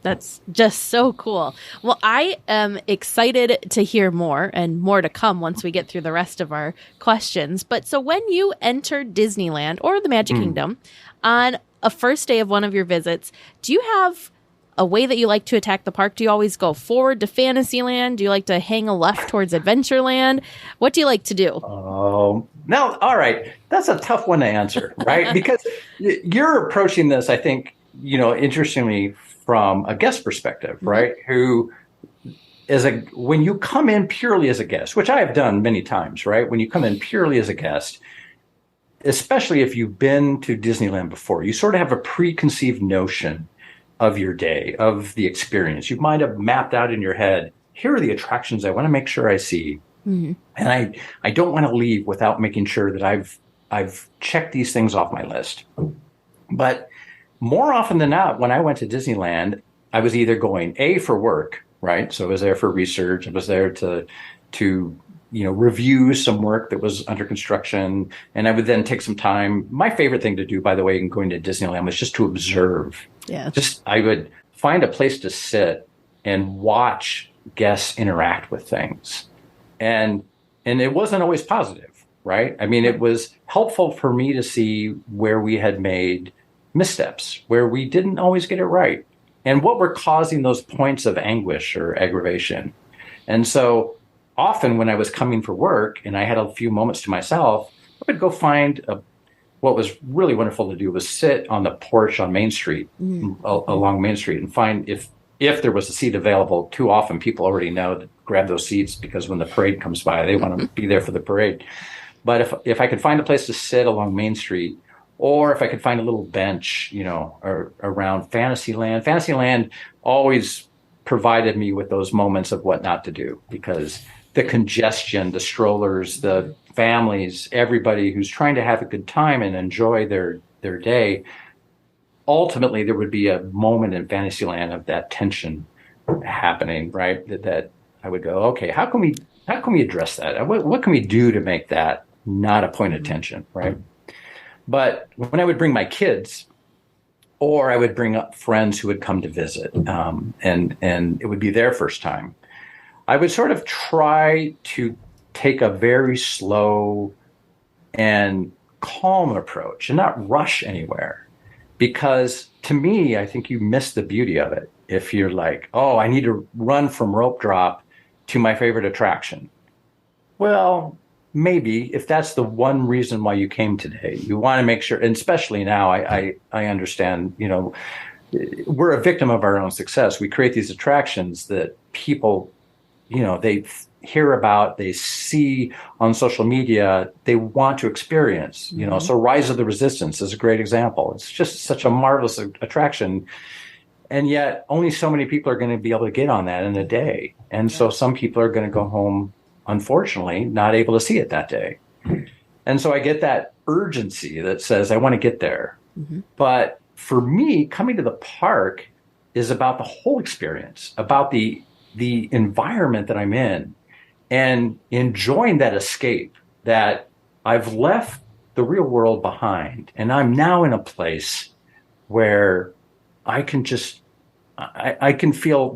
That's just so cool. Well, I am excited to hear more and more to come once we get through the rest of our questions. But so when you enter Disneyland or the Magic Kingdom on a first day of one of your visits, do you have a way that you like to attack the park? Do you always go forward to Fantasyland? Do you like to hang a left towards Adventureland? What do you like to do? Now, all right. That's a tough one to answer, right? Because you're approaching this, I think, interestingly, from a guest perspective, right? Who when you come in purely as a guest, which I have done many times, right? When you come in purely as a guest, especially if you've been to Disneyland before, you sort of have a preconceived notion of your day, of the experience. You might have mapped out in your head, here are the attractions I want to make sure I see. And I don't want to leave without making sure that I've checked these things off my list. But more often than not, when I went to Disneyland, I was either going for work, right? So I was there for research. I was there to review some work that was under construction. And I would then take some time. My favorite thing to do, by the way, in going to Disneyland was just to observe. Yeah. I would find a place to sit and watch guests interact with things. And it wasn't always positive, right? I mean, it was helpful for me to see where we had made missteps, where we didn't always get it right, and what were causing those points of anguish or aggravation. And so often when I was coming for work and I had a few moments to myself, I would go find what was really wonderful to do was sit on the porch on Main Street, along Main Street, and find if there was a seat available. Too often people already know to grab those seats because when the parade comes by, they want to be there for the parade. But if I could find a place to sit along Main Street, or if I could find a little bench, or around Fantasyland. Fantasyland always provided me with those moments of what not to do, because the congestion, the strollers, the families, everybody who's trying to have a good time and enjoy their day, ultimately there would be a moment in Fantasyland of that tension happening, right? That I would go, okay, how can we address that? What can we do to make that not a point of tension, right? But when I would bring my kids, or I would bring up friends who would come to visit, and it would be their first time, I would sort of try to take a very slow and calm approach and not rush anywhere. Because to me, I think you miss the beauty of it if you're like, oh, I need to run from rope drop to my favorite attraction. Well, maybe if that's the one reason why you came today, you want to make sure, and especially now, I understand, we're a victim of our own success. We create these attractions that people, they hear about, they see on social media, they want to experience, so Rise of the Resistance is a great example. It's just such a marvelous attraction. And yet only so many people are going to be able to get on that in a day. And so some people are going to go home, unfortunately, not able to see it that day. And so I get that urgency that says, I want to get there. But for me, coming to the park is about the whole experience, about the environment that I'm in, and enjoying that escape that I've left the real world behind. And I'm now in a place where I can I can feel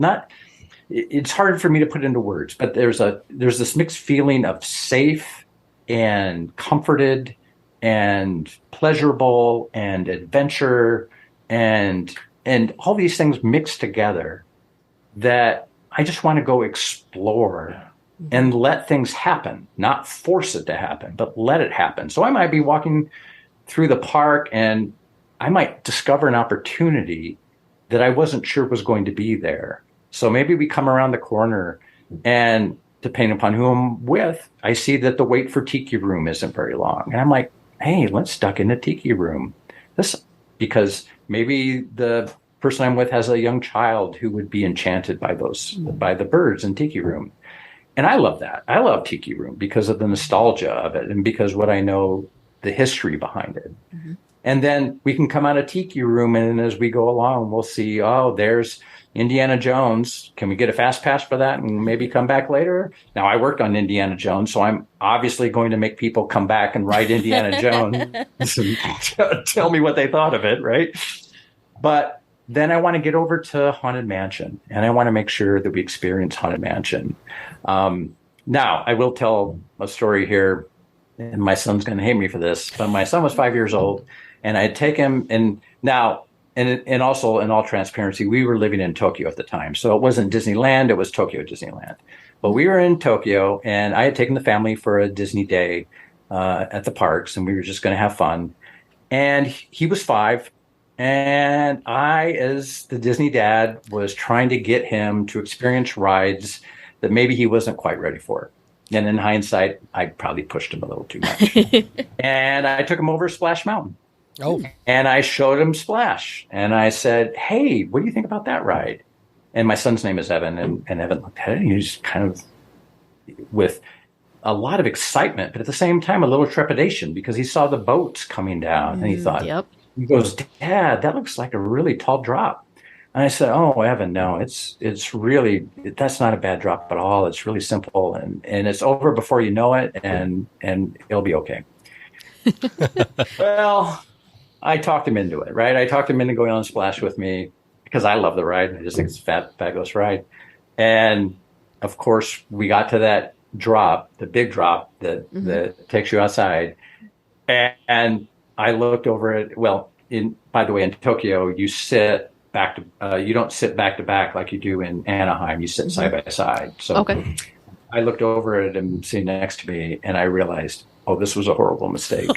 it's hard for me to put into words, but there's this mixed feeling of safe and comforted and pleasurable and adventure and all these things mixed together that I just want to go explore and let things happen, not force it to happen, but let it happen. So I might be walking through the park and I might discover an opportunity that I wasn't sure was going to be there. So maybe we come around the corner and depending upon who I'm with, I see that the wait for Tiki Room isn't very long. And I'm like, hey, let's duck into Tiki Room. Because maybe the person I'm with has a young child who would be enchanted by the birds in Tiki Room. And I love that. I love Tiki Room because of the nostalgia of it and because what I know, the history behind it. And then we can come out of Tiki Room, and as we go along, we'll see, oh, there's Indiana Jones. Can we get a fast pass for that and maybe come back later? Now, I worked on Indiana Jones, so I'm obviously going to make people come back and ride Indiana Jones and tell me what they thought of it, right? But then I want to get over to Haunted Mansion, and I want to make sure that we experience Haunted Mansion. Now, I will tell a story here, and my son's going to hate me for this, but my son was 5 years old, and I had taken him, and also in all transparency, we were living in Tokyo at the time. So it wasn't Disneyland, it was Tokyo Disneyland. But we were in Tokyo, and I had taken the family for a Disney day at the parks, and we were just going to have fun. And he was 5, and I, as the Disney dad, was trying to get him to experience rides that maybe he wasn't quite ready for. And in hindsight, I probably pushed him a little too much. And I took him over Splash Mountain. Oh. And I showed him Splash. And I said, hey, what do you think about that ride? And my son's name is Evan. And Evan looked at it, and he was kind of with a lot of excitement, but at the same time, a little trepidation because he saw the boats coming down. And he thought, he goes, Dad, that looks like a really tall drop. And I said, oh, Evan, no, it's really, that's not a bad drop at all. It's really simple, and it's over before you know it, and it'll be okay. Well, I talked him into it, right? I talked him into going on Splash with me because I love the ride. I just think it's a fabulous ride. And, of course, we got to that drop, the big drop that takes you outside. And I looked over it. Well, by the way, in Tokyo, you sit back to you don't sit back to back like you do in Anaheim. You sit side by side. So I looked over at him sitting next to me, and I realized, oh, this was a horrible mistake.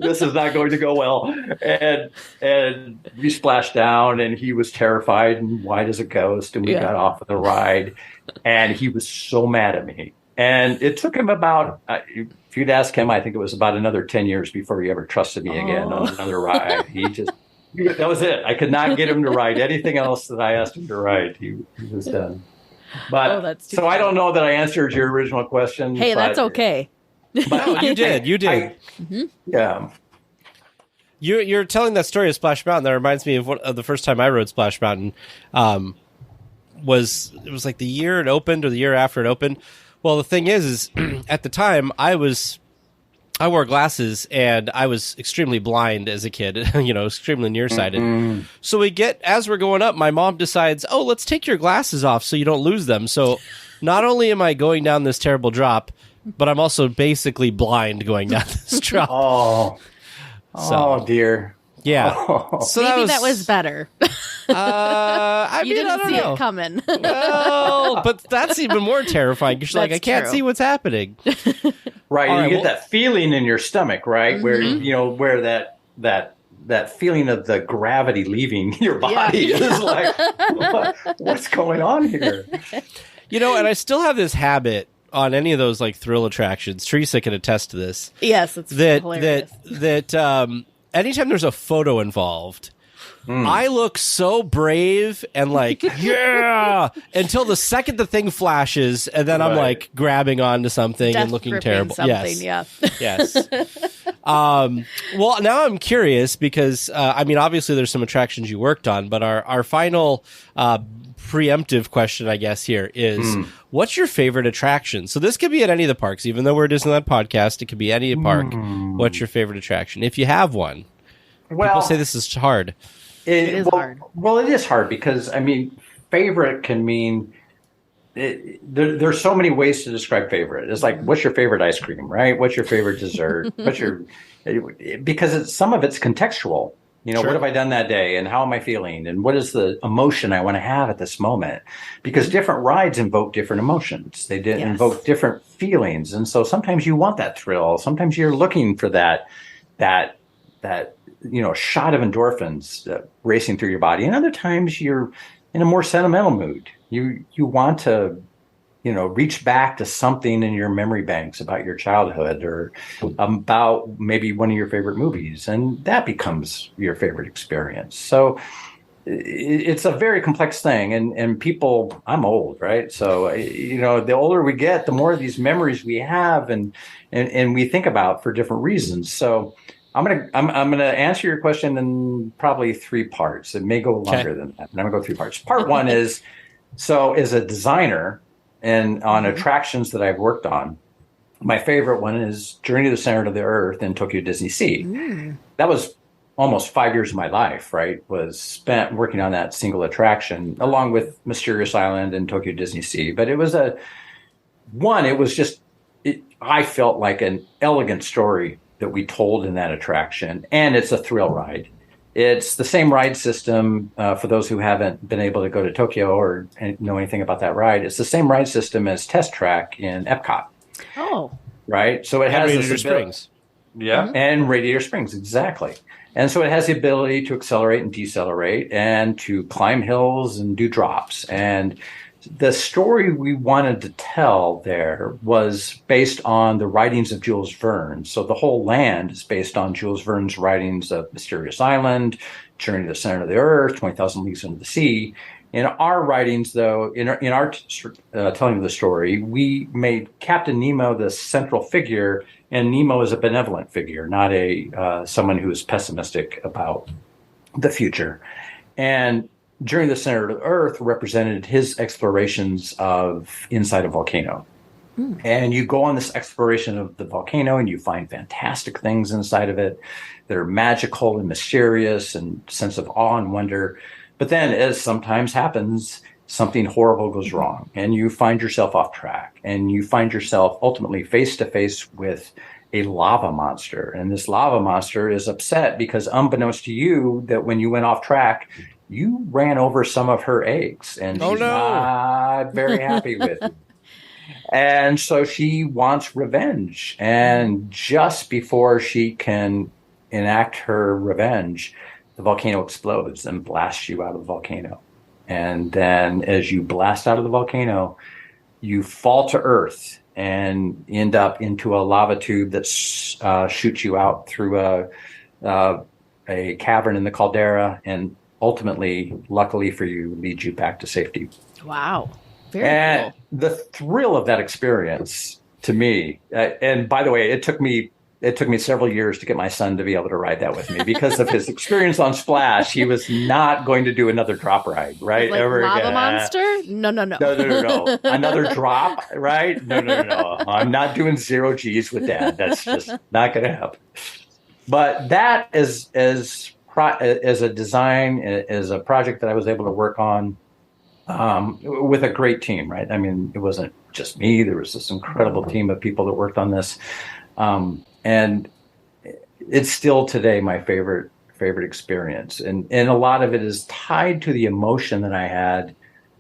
This is not going to go well. And we splashed down, and he was terrified and white as a ghost. And we got off of the ride, and he was so mad at me. And it took him about, if you'd ask him, I think it was about another 10 years before he ever trusted me again on another ride. That was it. I could not get him to ride anything else that I asked him to ride. He was done. But so I don't know that I answered your original question. Hey, that's okay. But you did. Yeah. You're telling that story of Splash Mountain. That reminds me of the first time I rode Splash Mountain. It was like the year it opened or the year after it opened. Well, the thing is at the time I wore glasses, and I was extremely blind as a kid, extremely nearsighted. So as we're going up, my mom decides, oh, let's take your glasses off so you don't lose them. So not only am I going down this terrible drop, but I'm also basically blind going down this drop. Oh, dear. Yeah. So maybe that was better. I didn't see it coming. No, but that's even more terrifying. You're like, I can't see what's happening. Right. You get that feeling in your stomach, right? Where, where that feeling of the gravity leaving your body is like, what's going on here? And I still have this habit on any of those like thrill attractions. Teresa can attest to this. Yes, it's hilarious. That anytime there's a photo involved, I look so brave and like, yeah, until the second the thing flashes, and then I'm like grabbing onto something and looking terrible. Yes. Well, now I'm curious because, obviously there's some attractions you worked on, but our final preemptive question, I guess, here is, what's your favorite attraction? So this could be at any of the parks, even though we're a Disneyland podcast, it could be any park. What's your favorite attraction? If you have one. People say this is hard. It is hard. Well, it is hard because, favorite can mean there's so many ways to describe favorite. It's like, what's your favorite ice cream, right? What's your favorite dessert? Because some of it's contextual. Sure. What have I done that day, and how am I feeling, and what is the emotion I want to have at this moment? Because different rides invoke different emotions. They invoke different feelings, and so sometimes you want that thrill. Sometimes you're looking for that shot of endorphins racing through your body, and other times you're in a more sentimental mood. You want to reach back to something in your memory banks about your childhood or about maybe one of your favorite movies, and that becomes your favorite experience. So it's a very complex thing, and people, I'm old, right? So, the older we get, the more of these memories we have and we think about for different reasons. So I'm gonna answer your question in probably 3 parts. It may go longer than that, but I'm gonna go 3 parts. Part one is, so as a designer and on attractions that I've worked on, my favorite one is Journey to the Center of the Earth in Tokyo Disneysea. That was almost 5 years of my life, right, was spent working on that single attraction, along with Mysterious Island and Tokyo Disneysea. But it was I felt like an elegant story that we told in that attraction. And it's a thrill ride. It's the same ride system, for those who haven't been able to go to Tokyo or know anything about that ride. It's the same ride system as Test Track in Epcot. Oh. Right? So it has Radiator Springs. Yeah, and Radiator Springs, exactly. And so it has the ability to accelerate and decelerate and to climb hills and do drops. And the story we wanted to tell there was based on the writings of Jules Verne. So the whole land is based on Jules Verne's writings of Mysterious Island, Journey to the Center of the Earth, 20,000 Leagues Under the Sea. In our writings, though, in our telling of the story, we made Captain Nemo the central figure, and Nemo is a benevolent figure, not someone who is pessimistic about the future. And Journey to the Center of the Earth represented his explorations of inside a volcano. And you go on this exploration of the volcano, and you find fantastic things inside of it that are magical and mysterious and sense of awe and wonder. But then, as sometimes happens, something horrible goes wrong, and you find yourself off track, and you find yourself ultimately face to face with a lava monster. And this lava monster is upset because, unbeknownst to you, that when you went off track, you ran over some of her eggs, and she's not very happy with you. And so she wants revenge. And just before she can enact her revenge, the volcano explodes and blasts you out of the volcano. And then as you blast out of the volcano, you fall to earth and end up into a lava tube that shoots you out through a cavern in the caldera, and ultimately, luckily for you, leads you back to safety. Wow. Very cool. The thrill of that experience to me, and by the way, it took me several years to get my son to be able to ride that with me because of his experience on Splash. He was not going to do another drop ride, right? Like ever lava again. Monster? No. No. Another drop, right? No. I'm not doing 0 G's with Dad. That's just not going to happen. But that as a design, as a project that I was able to work on with a great team, right? I mean, it wasn't just me. There was this incredible team of people that worked on this. And it's still today my favorite experience. And a lot of it is tied to the emotion that I had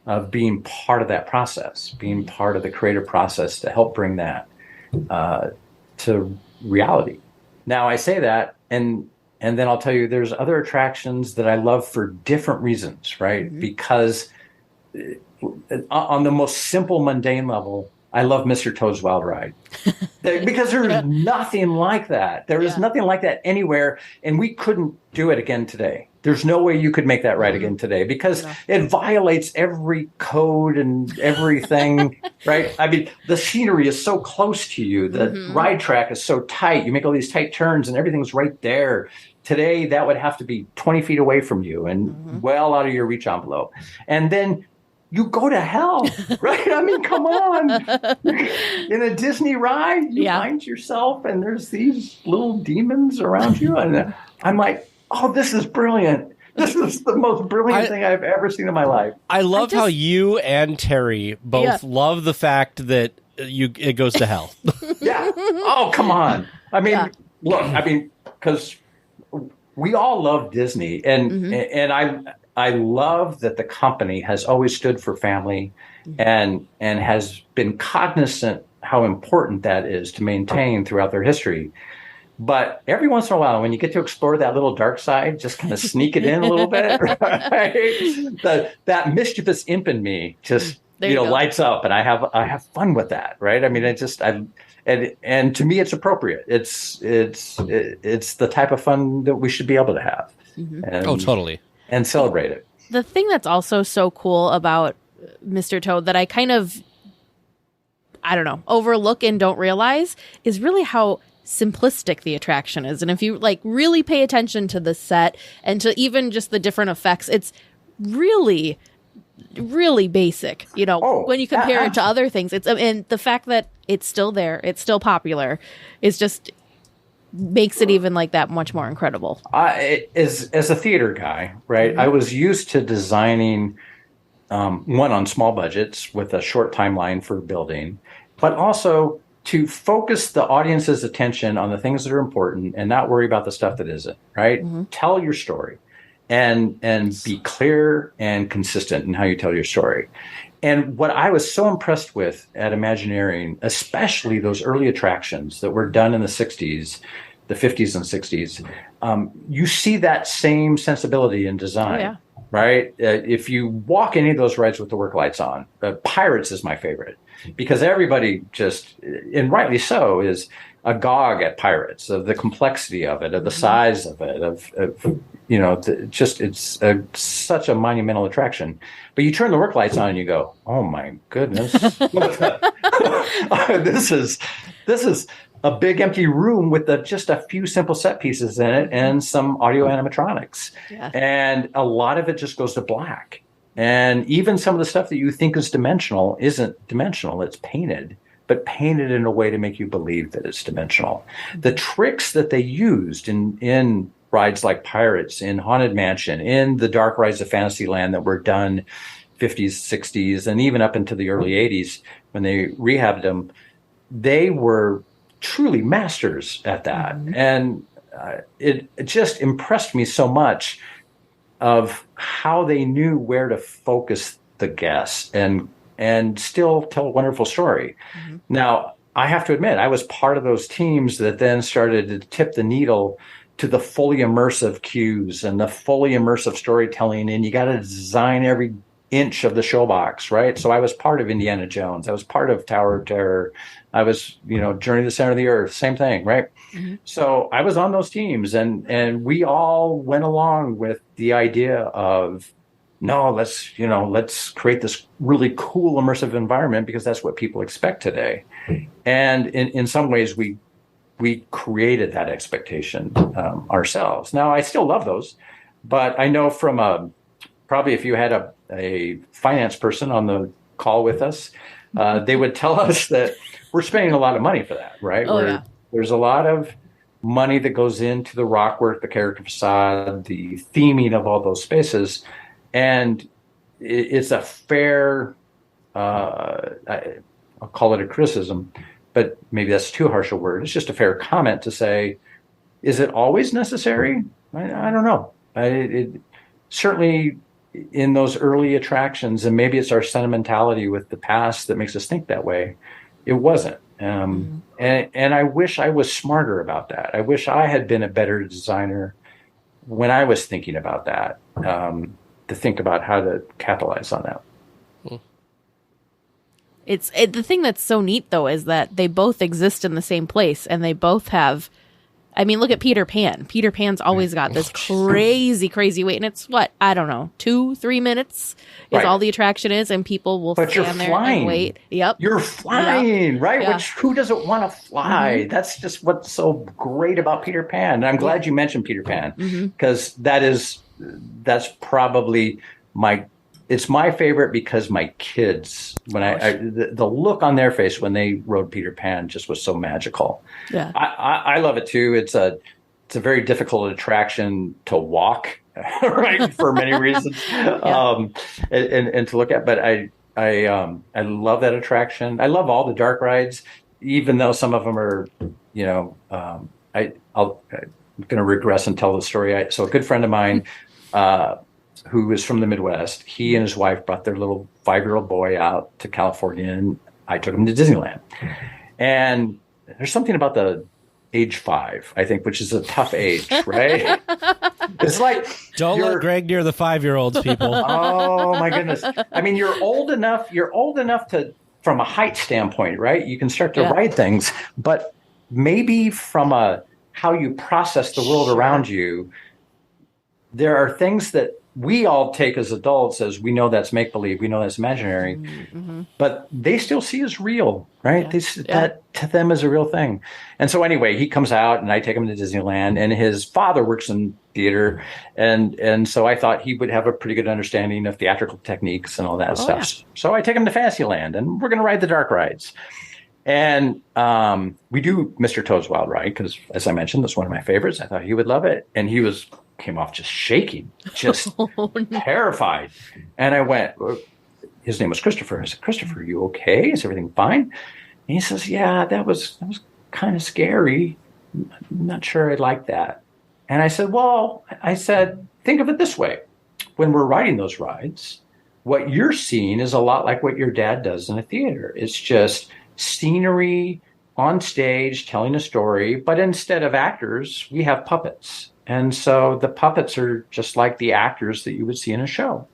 of being part of that process, being part of the creative process to help bring that to reality. Now I say that, and then I'll tell you there's other attractions that I love for different reasons, right? Mm-hmm. Because on the most simple, mundane level, I love Mr. Toad's Wild Ride because there's nothing like that. There is nothing like that anywhere, and we couldn't do it again today. There's no way you could make that ride again today because it violates every code and everything, right? I mean, the scenery is so close to you. The ride track is so tight. You make all these tight turns, and everything's right there. Today, that would have to be 20 feet away from you and well out of your reach envelope. And then you go to hell, right? I mean, come on. In a Disney ride, you find yourself and there's these little demons around you. And I'm like, oh, this is brilliant. This is the most brilliant thing I've ever seen in my life. I love how you and Terry both love the fact that it goes to hell. Yeah. Oh, come on. I mean, look, because we all love Disney. And I love that the company has always stood for family and has been cognizant how important that is to maintain throughout their history. But every once in a while, when you get to explore that little dark side, just kind of sneak it in a little bit, right? That mischievous imp in me just lights up, and I have fun with that, right? I mean, and to me, it's appropriate. It's the type of fun that we should be able to have. Oh, totally. And celebrate it. The thing that's also so cool about Mr. Toad that I kind of, I don't know, overlook and don't realize is really how simplistic the attraction is. And if you like really pay attention to the set and to even just the different effects, it's really basic, you know, when you compare it to other things. It's and the fact that it's still there, it's still popular, is just makes it even like that much more incredible. As a theater guy, right, I was used to designing one on small budgets with a short timeline for building, but also to focus the audience's attention on the things that are important and not worry about the stuff that isn't, right? Tell your story and be clear and consistent in how you tell your story. And what I was so impressed with at Imagineering, especially those early attractions that were done in the 60s, the 50s and 60s, you see that same sensibility in design, right? If you walk any of those rides with the work lights on, Pirates is my favorite because everybody just, and rightly so, is agog at Pirates, of the complexity of it, of the size of it, of you know, it's such a monumental attraction. But you turn the work lights on and you go, oh my goodness, this is a big empty room with just a few simple set pieces in it and some audio animatronics. Yeah. And a lot of it just goes to black. And even some of the stuff that you think is dimensional isn't dimensional. It's painted, but painted in a way to make you believe that it's dimensional. The tricks that they used in rides like Pirates, in Haunted Mansion, in the dark rides of Fantasyland that were done 50s, 60s, and even up into the early 80s when they rehabbed them, they were truly masters at that. And it just impressed me so much of how they knew where to focus the guests and still tell a wonderful story. Now, I have to admit, I was part of those teams that then started to tip the needle to the fully immersive cues and the fully immersive storytelling. And you got to design every inch of the showbox, right? So I was part of Indiana Jones. I was part of Tower of Terror. I was, Journey to the Center of the Earth, same thing, right? So I was on those teams and we all went along with the idea of, no, let's create this really cool immersive environment because that's what people expect today. And in some ways we created that expectation ourselves. Now I still love those, but I know from probably if you had a finance person on the call with us, they would tell us that we're spending a lot of money for that, right? There's a lot of money that goes into the rock work, the character facade, the theming of all those spaces. And it's a fair, I'll call it a criticism, but maybe that's too harsh a word. It's just a fair comment to say, is it always necessary? I don't know. It certainly in those early attractions, and maybe it's our sentimentality with the past that makes us think that way, it wasn't. And I wish I was smarter about that. I wish I had been a better designer when I was thinking about that, to think about how to capitalize on that. The thing that's so neat, though, is that they both exist in the same place, and they both have... I mean, look at Peter Pan. Peter Pan's always got this crazy wait, and it's what? I don't know, 2-3 minutes is all the attraction is, and people will stand there and wait. Yep. You're flying, right? Yeah. Who doesn't want to fly? That's just what's so great about Peter Pan. And I'm glad you mentioned Peter Pan, because that's probably it's my favorite because my kids, when the look on their face when they rode Peter Pan just was so magical. Yeah, I love it too. It's a very difficult attraction to walk, right, for many reasons, and to look at. But I love that attraction. I love all the dark rides, even though some of them are, I'm going to regress and tell the story. So a good friend of mine. Who is from the Midwest, he and his wife brought their little 5-year-old boy out to California, and I took him to Disneyland. And there's something about the age 5, I think, which is a tough age, right? It's like... Don't let Greg near the 5-year-olds, people. Oh, my goodness. I mean, you're old enough to, from a height standpoint, right? You can start to ride things, but maybe from how you process the world around you, there are things that we all take as adults as we know that's make-believe, we know that's imaginary, but they still see as real, right? That to them is a real thing. And so anyway, he comes out and I take him to Disneyland, and his father works in theater. And so I thought he would have a pretty good understanding of theatrical techniques and all that stuff. Yeah. So I take him to Fantasyland, and we're going to ride the dark rides. And we do Mr. Toad's Wild Ride because, as I mentioned, that's one of my favorites. I thought he would love it. And he came off just shaking, just terrified. And I went, his name was Christopher. I said, Christopher, are you okay? Is everything fine? And he says, yeah, that was kind of scary. I'm not sure I'd like that. And I said, think of it this way. When we're riding those rides, what you're seeing is a lot like what your dad does in a theater. It's just scenery on stage telling a story, but instead of actors, we have puppets. And so the puppets are just like the actors that you would see in a show.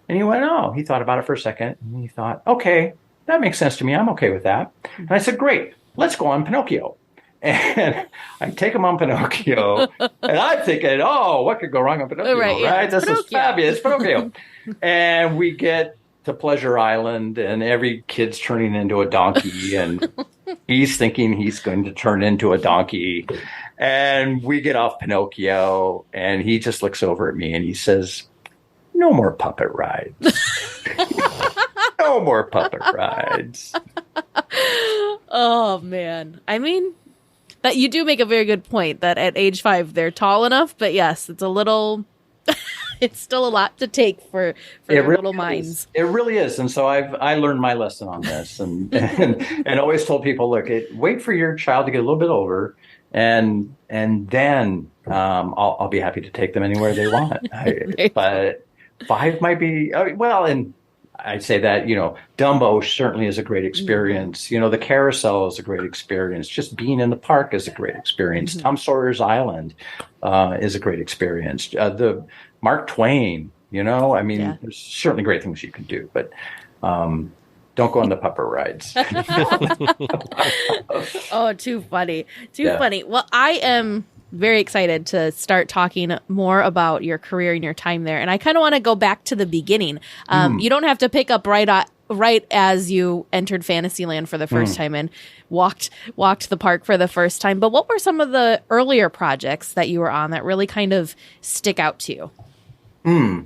And he went, oh, he thought about it for a second. And he thought, okay, that makes sense to me. I'm okay with that. And I said, great, let's go on Pinocchio. And I take him on Pinocchio. And I'm thinking, oh, what could go wrong on Pinocchio, right? This is fabulous, Pinocchio. And we get to Pleasure Island, and every kid's turning into a donkey. And he's thinking he's going to turn into a donkey. And we get off Pinocchio, and he just looks over at me and he says, no more puppet rides. No more puppet rides. Oh, man. I mean, that you do make a very good point that at age 5, they're tall enough. But yes, it's a little... it's still a lot to take for their really little minds. It really is. And so I learned my lesson on this and always told people, look, wait for your child to get a little bit older. And then I'll be happy to take them anywhere they want. But 5 might be and I'd say that Dumbo certainly is a great experience. The carousel is a great experience. Just being in the park is a great experience. Tom Sawyer's Island is a great experience. The Mark Twain. There's certainly great things you can do, but. Don't go on the puppet rides. Oh, too funny. Too funny. Well, I am very excited to start talking more about your career and your time there. And I kind of want to go back to the beginning. You don't have to pick up right as you entered Fantasyland for the first time and walked the park for the first time. But what were some of the earlier projects that you were on that really kind of stick out to you?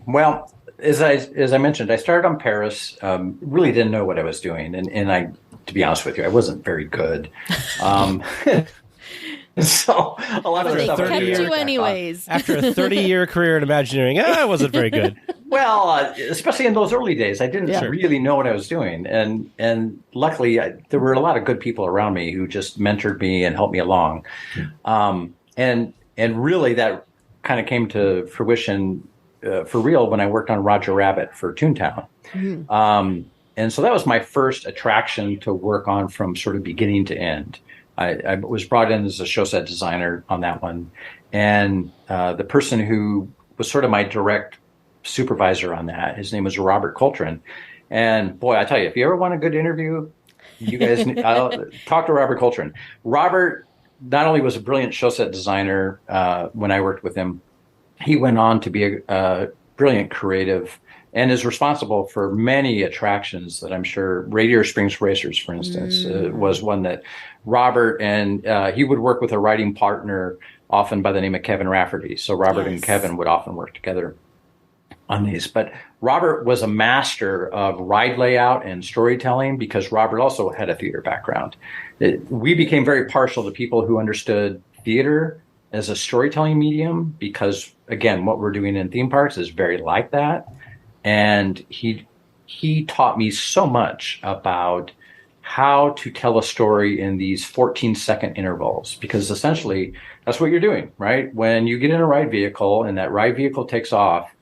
Well, as I mentioned, I started on Paris. Really didn't know what I was doing, and I, to be honest with you, I wasn't very good. So a lot of the stuff kept you anyways. After a 30-year career in Imagineering, I wasn't very good. Well, especially in those early days, I didn't really know what I was doing, and luckily there were a lot of good people around me who just mentored me and helped me along, and really that kind of came to fruition. For real when I worked on Roger Rabbit for Toontown. And so that was my first attraction to work on from sort of beginning to end. I was brought in as a show set designer on that one. And the person who was sort of my direct supervisor on that, his name was Robert Coltrane. And boy, I tell you, if you ever want a good interview, you guys talk to Robert Coltrane. Robert not only was a brilliant show set designer when I worked with him, he went on to be a brilliant creative and is responsible for many attractions that I'm sure Radiator Springs Racers, for instance, was one that Robert and he would work with a writing partner often by the name of Kevin Rafferty. So Robert and Kevin would often work together on these. But Robert was a master of ride layout and storytelling because Robert also had a theater background. We became very partial to people who understood theater as a storytelling medium because, again, what we're doing in theme parks is very like that. And he taught me so much about how to tell a story in these 14-second intervals, because essentially that's what you're doing, right? When you get in a ride vehicle and that ride vehicle takes off,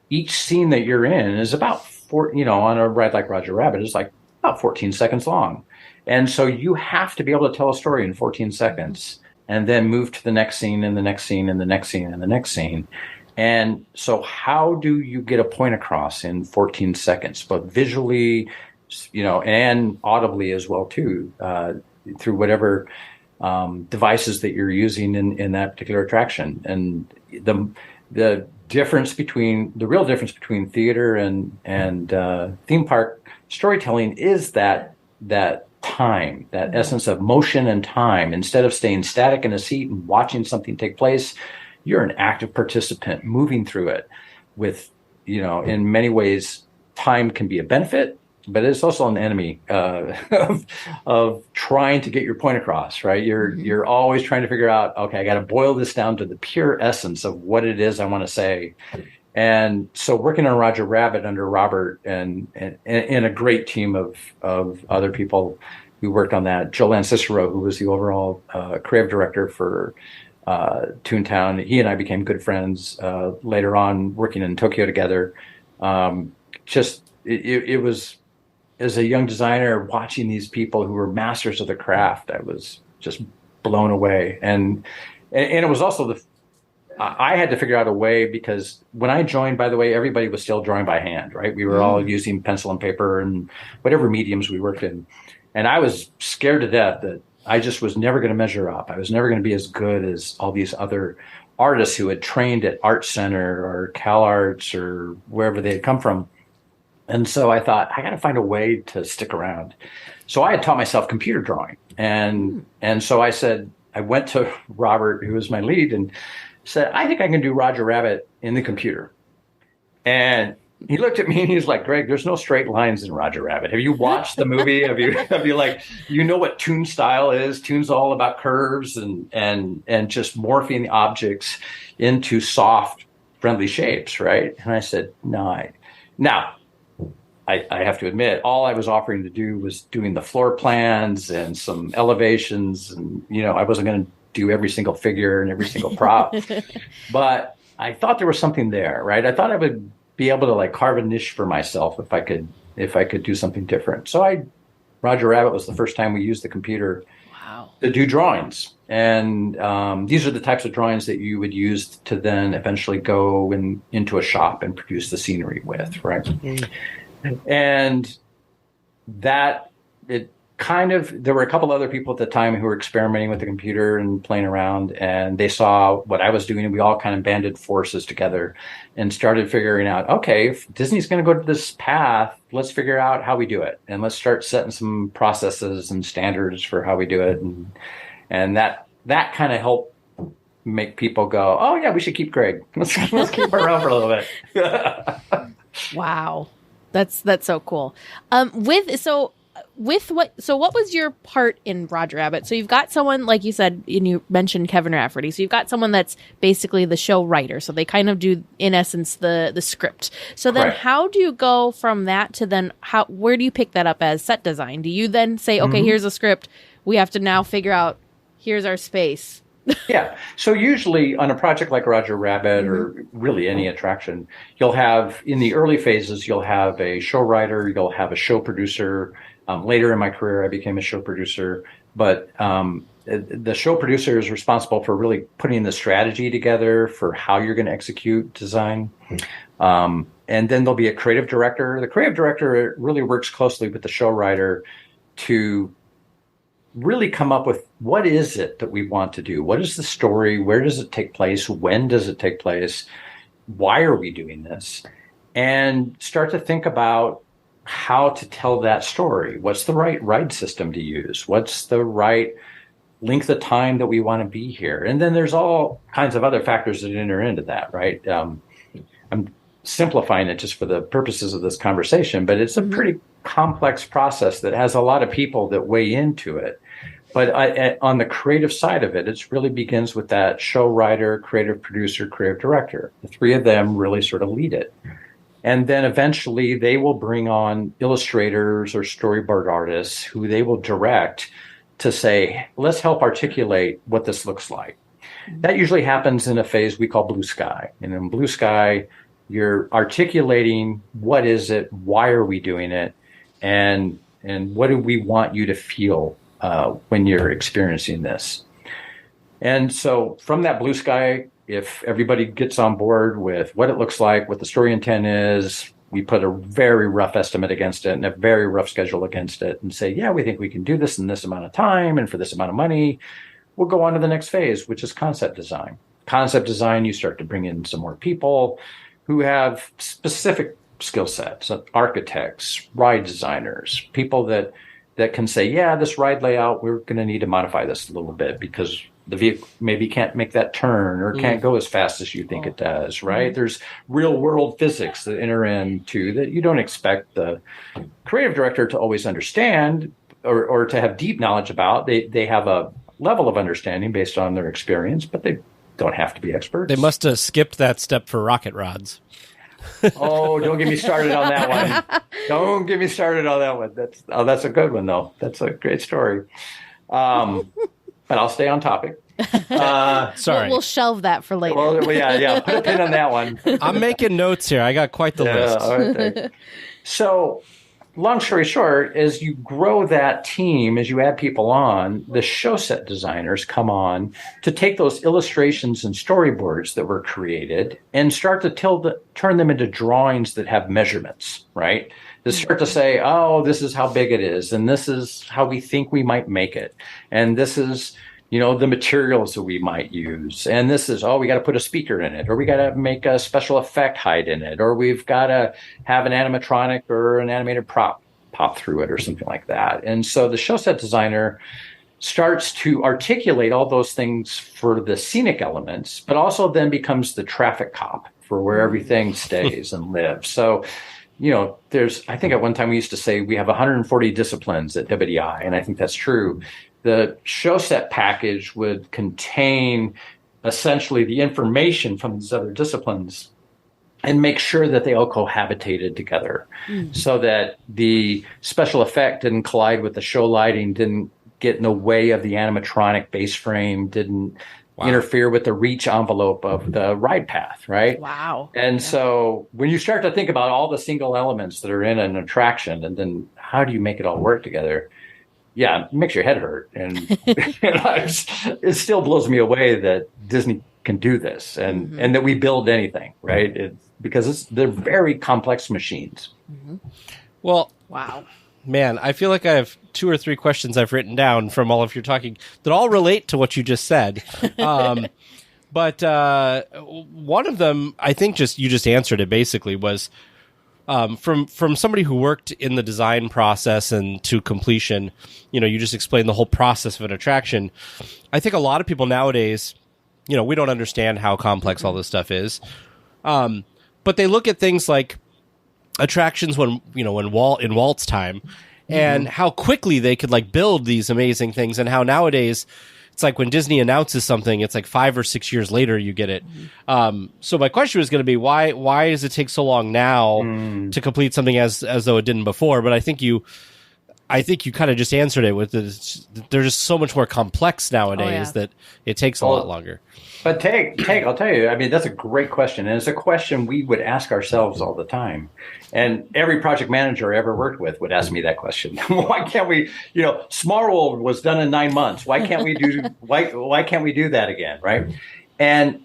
each scene that you're in is about on a ride like Roger Rabbit is like about 14 seconds long. And so you have to be able to tell a story in 14 seconds. And then move to the next scene and the next scene and the next scene and the next scene. And so how do you get a point across in 14 seconds, but visually, and audibly as well, too, through whatever devices that you're using in that particular attraction. And the the real difference between theater and theme park storytelling is that time, that essence of motion and time. Instead of staying static in a seat and watching something take place, you're an active participant moving through it with, in many ways, time can be a benefit, but it's also an enemy of trying to get your point across, right? You're always trying to figure out, okay, I got to boil this down to the pure essence of what it is I want to say. And so working on Roger Rabbit under Robert and a great team of other people who worked on that, Joanne Cicero, who was the overall creative director for Toontown, he and I became good friends later on working in Tokyo together. It was, as a young designer, watching these people who were masters of the craft, I was just blown away. And it was also I had to figure out a way, because when I joined, by the way, everybody was still drawing by hand, right? We were all using pencil and paper and whatever mediums we worked in. And I was scared to death that I just was never going to measure up. I was never going to be as good as all these other artists who had trained at Art Center or CalArts or wherever they had come from. And so I thought, I got to find a way to stick around. So I had taught myself computer drawing. And so I said, I went to Robert, who was my lead, and said, I think I can do Roger Rabbit in the computer. And he looked at me and he was like, Greg, there's no straight lines in Roger Rabbit. Have you watched the movie? Have you like, what Toon style is? Toon's all about curves and just morphing objects into soft, friendly shapes, right? And I said, no. Now, I have to admit, all I was offering to do was doing the floor plans and some elevations. And, I wasn't going to do every single figure and every single prop. But I thought there was something there, right? I thought I would be able to like carve a niche for myself if I could do something different. So Roger Rabbit was the first time we used the computer to do drawings. And these are the types of drawings that you would use to then eventually go into a shop and produce the scenery with, right? And that there were a couple other people at the time who were experimenting with the computer and playing around, and they saw what I was doing, and we all kind of banded forces together and started figuring out, okay, if Disney's going to go to this path, let's figure out how we do it. And let's start setting some processes and standards for how we do it. And that kind of helped make people go, oh yeah, we should keep Greg. Let's keep her around for a little bit. Wow. That's so cool. What was your part in Roger Rabbit? So you've got someone, like you said, and you mentioned Kevin Rafferty. So you've got someone that's basically the show writer. So they kind of do, in essence, the script. So then how do you go from that to then where do you pick that up as set design? Do you then say, okay, here's a script. We have to now figure out, here's our space. Yeah. So usually on a project like Roger Rabbit or really any attraction, you'll have, in the early phases, you'll have a show writer, you'll have a show producer. Later in my career, I became a show producer, but the show producer is responsible for really putting the strategy together for how you're going to execute design. And then there'll be a creative director. The creative director really works closely with the show writer to really come up with what is it that we want to do? What is the story? Where does it take place? When does it take place? Why are we doing this? And start to think about how to tell that story. What's the right ride system to use? What's the right length of time that we want to be here? And then there's all kinds of other factors that enter into that, right? I'm simplifying it just for the purposes of this conversation, but it's a pretty complex process that has a lot of people that weigh into it. But on the creative side of it, it really begins with that show writer, creative producer, creative director. The three of them really sort of lead it. And then eventually they will bring on illustrators or storyboard artists who they will direct to say, let's help articulate what this looks like. That usually happens in a phase we call blue sky. And in blue sky, you're articulating what is it, why are we doing it, and what do we want you to feel when you're experiencing this. And so from that blue sky, if everybody gets on board with what it looks like, what the story intent is, we put a very rough estimate against it and a very rough schedule against it and say, yeah, we think we can do this in this amount of time and for this amount of money. We'll go on to the next phase, which is concept design. concept design, you start to bring in some more people who have specific skill sets, architects, ride designers, people that can say, yeah, this ride layout, we're going to need to modify this a little bit because the vehicle maybe can't make that turn or can't go as fast as you think it does, right? There's real world physics that enter into that you don't expect the creative director to always understand or to have deep knowledge about. They have a level of understanding based on their experience, but they don't have to be experts. They must have skipped that step for rocket rods. Oh, don't get me started on that one. Don't get me started on that one. That's a good one, though. That's a great story. But I'll stay on topic. Sorry. We'll shelve that for later. Well, yeah. Put a pin on that one. I'm making notes here. I got quite the list. All right, so, long story short, as you grow that team, as you add people on, the show set designers come on to take those illustrations and storyboards that were created and start to turn them into drawings that have measurements, right? To start to say, oh, this is how big it is, and this is how we think we might make it, and this is, the materials that we might use, and this is, we got to put a speaker in it, or we got to make a special effect hide in it, or we've got to have an animatronic or an animated prop pop through it, or something like that. And so the show set designer starts to articulate all those things for the scenic elements, but also then becomes the traffic cop for where everything stays and lives. So, I think at one time we used to say we have 140 disciplines at WDI, and I think that's true. The show set package would contain essentially the information from these other disciplines and make sure that they all cohabitated together so that the special effect didn't collide with the show lighting, didn't get in the way of the animatronic base frame, didn't interfere with the reach envelope of the ride path, right? Wow. And so when you start to think about all the single elements that are in an attraction and then how do you make it all work together? Yeah, it makes your head hurt. And it still blows me away that Disney can do this and that we build anything, right? Because they're very complex machines. Well, wow. Man, I feel like I have 2 or 3 questions I've written down from all of your talking that all relate to what you just said. But one of them, I think you just answered it basically, was from somebody who worked in the design process and to completion. You just explained the whole process of an attraction. I think a lot of people nowadays, we don't understand how complex all this stuff is. But they look at things like attractions in Walt's time and how quickly they could build these amazing things, and how nowadays it's like when Disney announces something, it's like 5 or 6 years later you get it. So my question was going to be, why does it take so long now to complete something as though it didn't before? But I think you kind of just answered it with this. They're just so much more complex nowadays that it takes a lot longer. But take, I'll tell you, I mean, that's a great question. And it's a question we would ask ourselves all the time. And every project manager I ever worked with would ask me that question. Why can't we, Small World was done in 9 months. Why can't we do that again? Right. And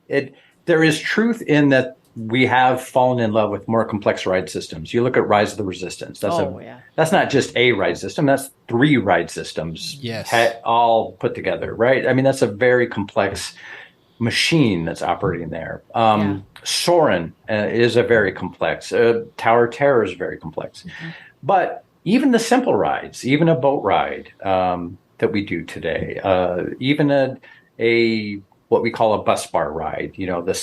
there is truth in that. We have fallen in love with more complex ride systems. You look at Rise of the Resistance. That's not just a ride system. That's 3 ride systems, all put together, right? I mean, that's a very complex machine that's operating there. Soarin' is a very complex. Tower of Terror is very complex. But even the simple rides, even a boat ride that we do today, even a what we call a bus bar ride, the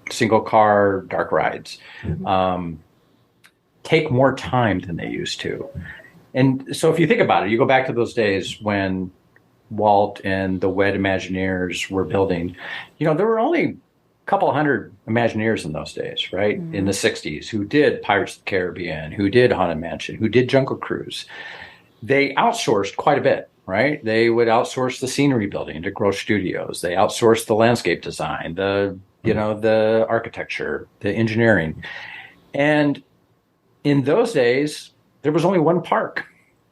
single car dark rides take more time than they used to. And so if you think about it, you go back to those days when Walt and the Wed Imagineers were building, there were only a couple hundred Imagineers in those days, right? In the 60s, who did Pirates of the Caribbean, who did Haunted Mansion, who did Jungle Cruise. They outsourced quite a bit. Right? They would outsource the scenery building to Gross Studios. They outsourced the landscape design, the architecture, the engineering. And in those days, there was only one park.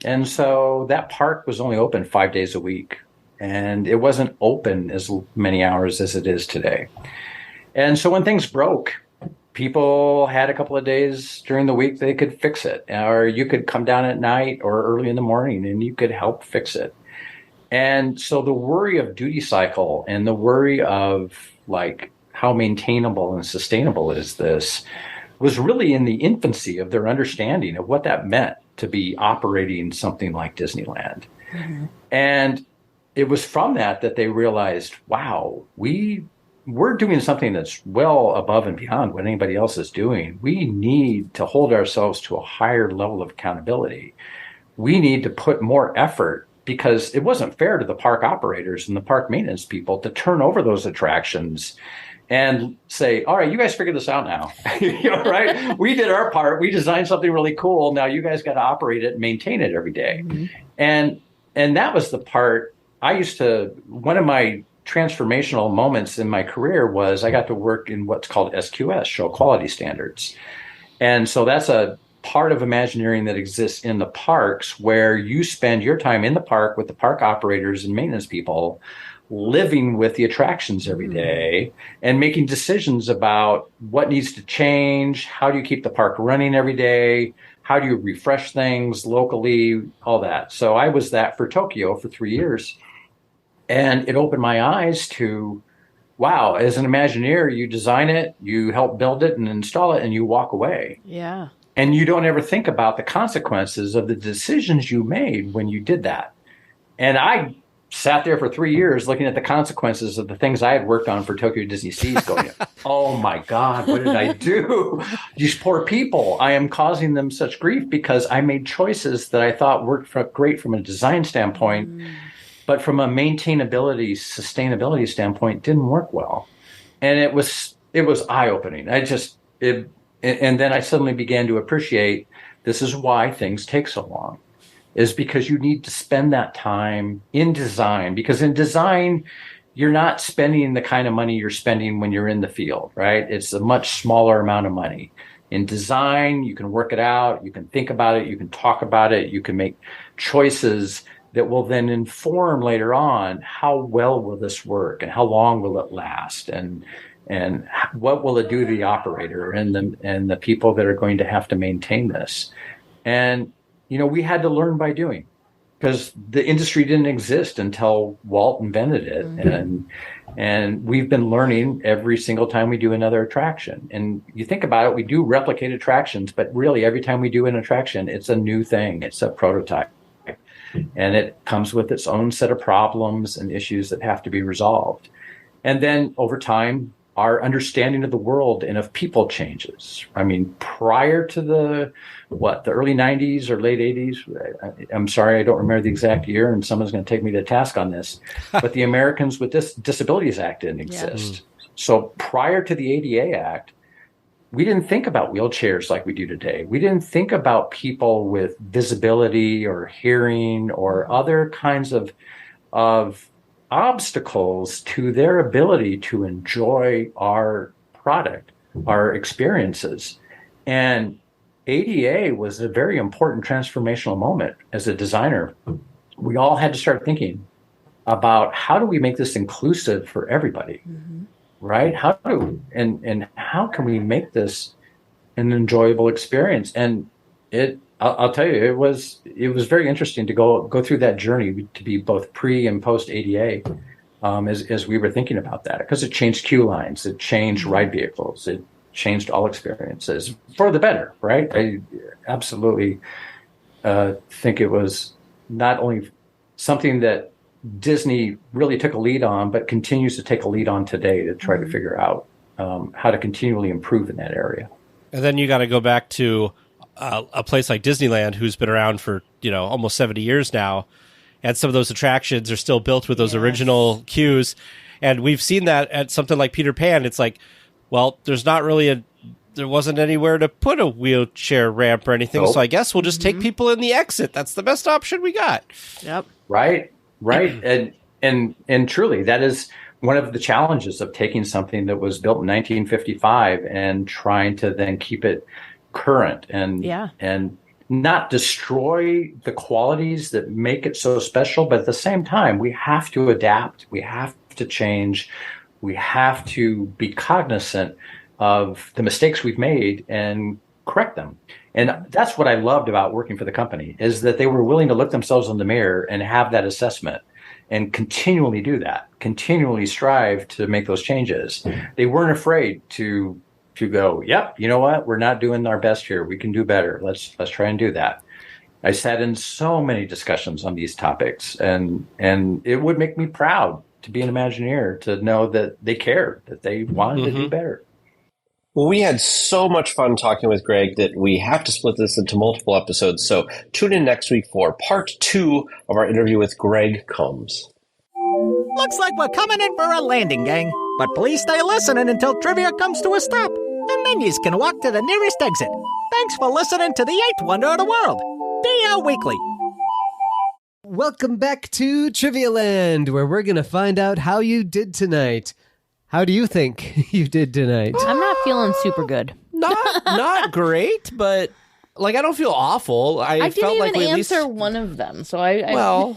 And so that park was only open 5 days a week. And it wasn't open as many hours as it is today. And so when things broke, people had a couple of days during the week they could fix it, or you could come down at night or early in the morning and you could help fix it. And so the worry of duty cycle and the worry of like how maintainable and sustainable is this was really in the infancy of their understanding of what that meant to be operating something like Disneyland. Mm-hmm. And it was from that they realized, wow, we're doing something that's well above and beyond what anybody else is doing. We need to hold ourselves to a higher level of accountability. We need to put more effort, because it wasn't fair to the park operators and the park maintenance people to turn over those attractions and say, all right, you guys figure this out now. Right? We did our part. We designed something really cool. Now you guys got to operate it and maintain it every day. Mm-hmm. And that was the part one of my transformational moments in my career was I got to work in what's called SQS, show quality standards. And so that's a part of Imagineering that exists in the parks, where you spend your time in the park with the park operators and maintenance people, living with the attractions every day and making decisions about what needs to change. How do you keep the park running every day? How do you refresh things locally? All that. So I was that for Tokyo for 3 years. And it opened my eyes to, wow, as an Imagineer, you design it, you help build it and install it, and you walk away. Yeah. And you don't ever think about the consequences of the decisions you made when you did that. And I sat there for 3 years looking at the consequences of the things I had worked on for Tokyo Disneysea, going, oh my God, what did I do? These poor people, I am causing them such grief because I made choices that I thought worked great from a design standpoint, but from a maintainability, sustainability standpoint, didn't work well. And it was eye-opening. And then I suddenly began to appreciate this is why things take so long, is because you need to spend that time in design. Because in design, you're not spending the kind of money you're spending when you're in the field, right? It's a much smaller amount of money. In design, you can work it out, you can think about it, you can talk about it, you can make choices that will then inform later on how well will this work and how long will it last and what will it do to the operator and the people that are going to have to maintain this. And, we had to learn by doing, because the industry didn't exist until Walt invented it. Mm-hmm. And we've been learning every single time we do another attraction. And you think about it, we do replicate attractions, but really every time we do an attraction, it's a new thing. It's a prototype. And it comes with its own set of problems and issues that have to be resolved. And then over time, our understanding of the world and of people changes. I mean, prior to the early 90s or late 80s, I'm sorry, I don't remember the exact year, and someone's going to take me to task on this, but the Americans with Disabilities Act didn't exist. Yeah. So prior to the ADA Act, we didn't think about wheelchairs like we do today. We didn't think about people with visibility or hearing or other kinds of obstacles to their ability to enjoy our product, our experiences. And ADA was a very important transformational moment as a designer. We all had to start thinking about how do we make this inclusive for everybody, right? How can we make this an enjoyable experience? And I'll tell you, it was very interesting to go through that journey to be both pre and post ADA, as we were thinking about that, because it changed queue lines, it changed ride vehicles, it changed all experiences for the better, right? I absolutely think it was not only something that Disney really took a lead on, but continues to take a lead on today to try to figure out how to continually improve in that area. And then you got to go back to a place like Disneyland, who's been around for, almost 70 years now. And some of those attractions are still built with those original queues. And we've seen that at something like Peter Pan. It's like, well, there wasn't anywhere to put a wheelchair ramp or anything. Nope. So I guess we'll just take people in the exit. That's the best option we got. Yep. Right. And truly, that is one of the challenges of taking something that was built in 1955 and trying to then keep it current and not destroy the qualities that make it so special. But at the same time, we have to adapt. We have to change. We have to be cognizant of the mistakes we've made and correct them. And that's what I loved about working for the company, is that they were willing to look themselves in the mirror and have that assessment and continually do that, continually strive to make those changes. They weren't afraid to go, yep, you know what? We're not doing our best here. We can do better. Let's try and do that. I sat in so many discussions on these topics, and it would make me proud to be an Imagineer, to know that they cared, that they wanted to do better. Well, we had so much fun talking with Greg that we have to split this into multiple episodes. So tune in next week for part 2 of our interview with Greg Combs. Looks like we're coming in for a landing, gang. But please stay listening until trivia comes to a stop. And then you can walk to the nearest exit. Thanks for listening to the 8th wonder of the world, DLWeekly. Welcome back to Trivia Land, where we're going to find out how you did tonight. How do you think you did tonight? I'm not feeling super good. Not great, but like I don't feel awful. I didn't felt even like we answer at least, one of them, so I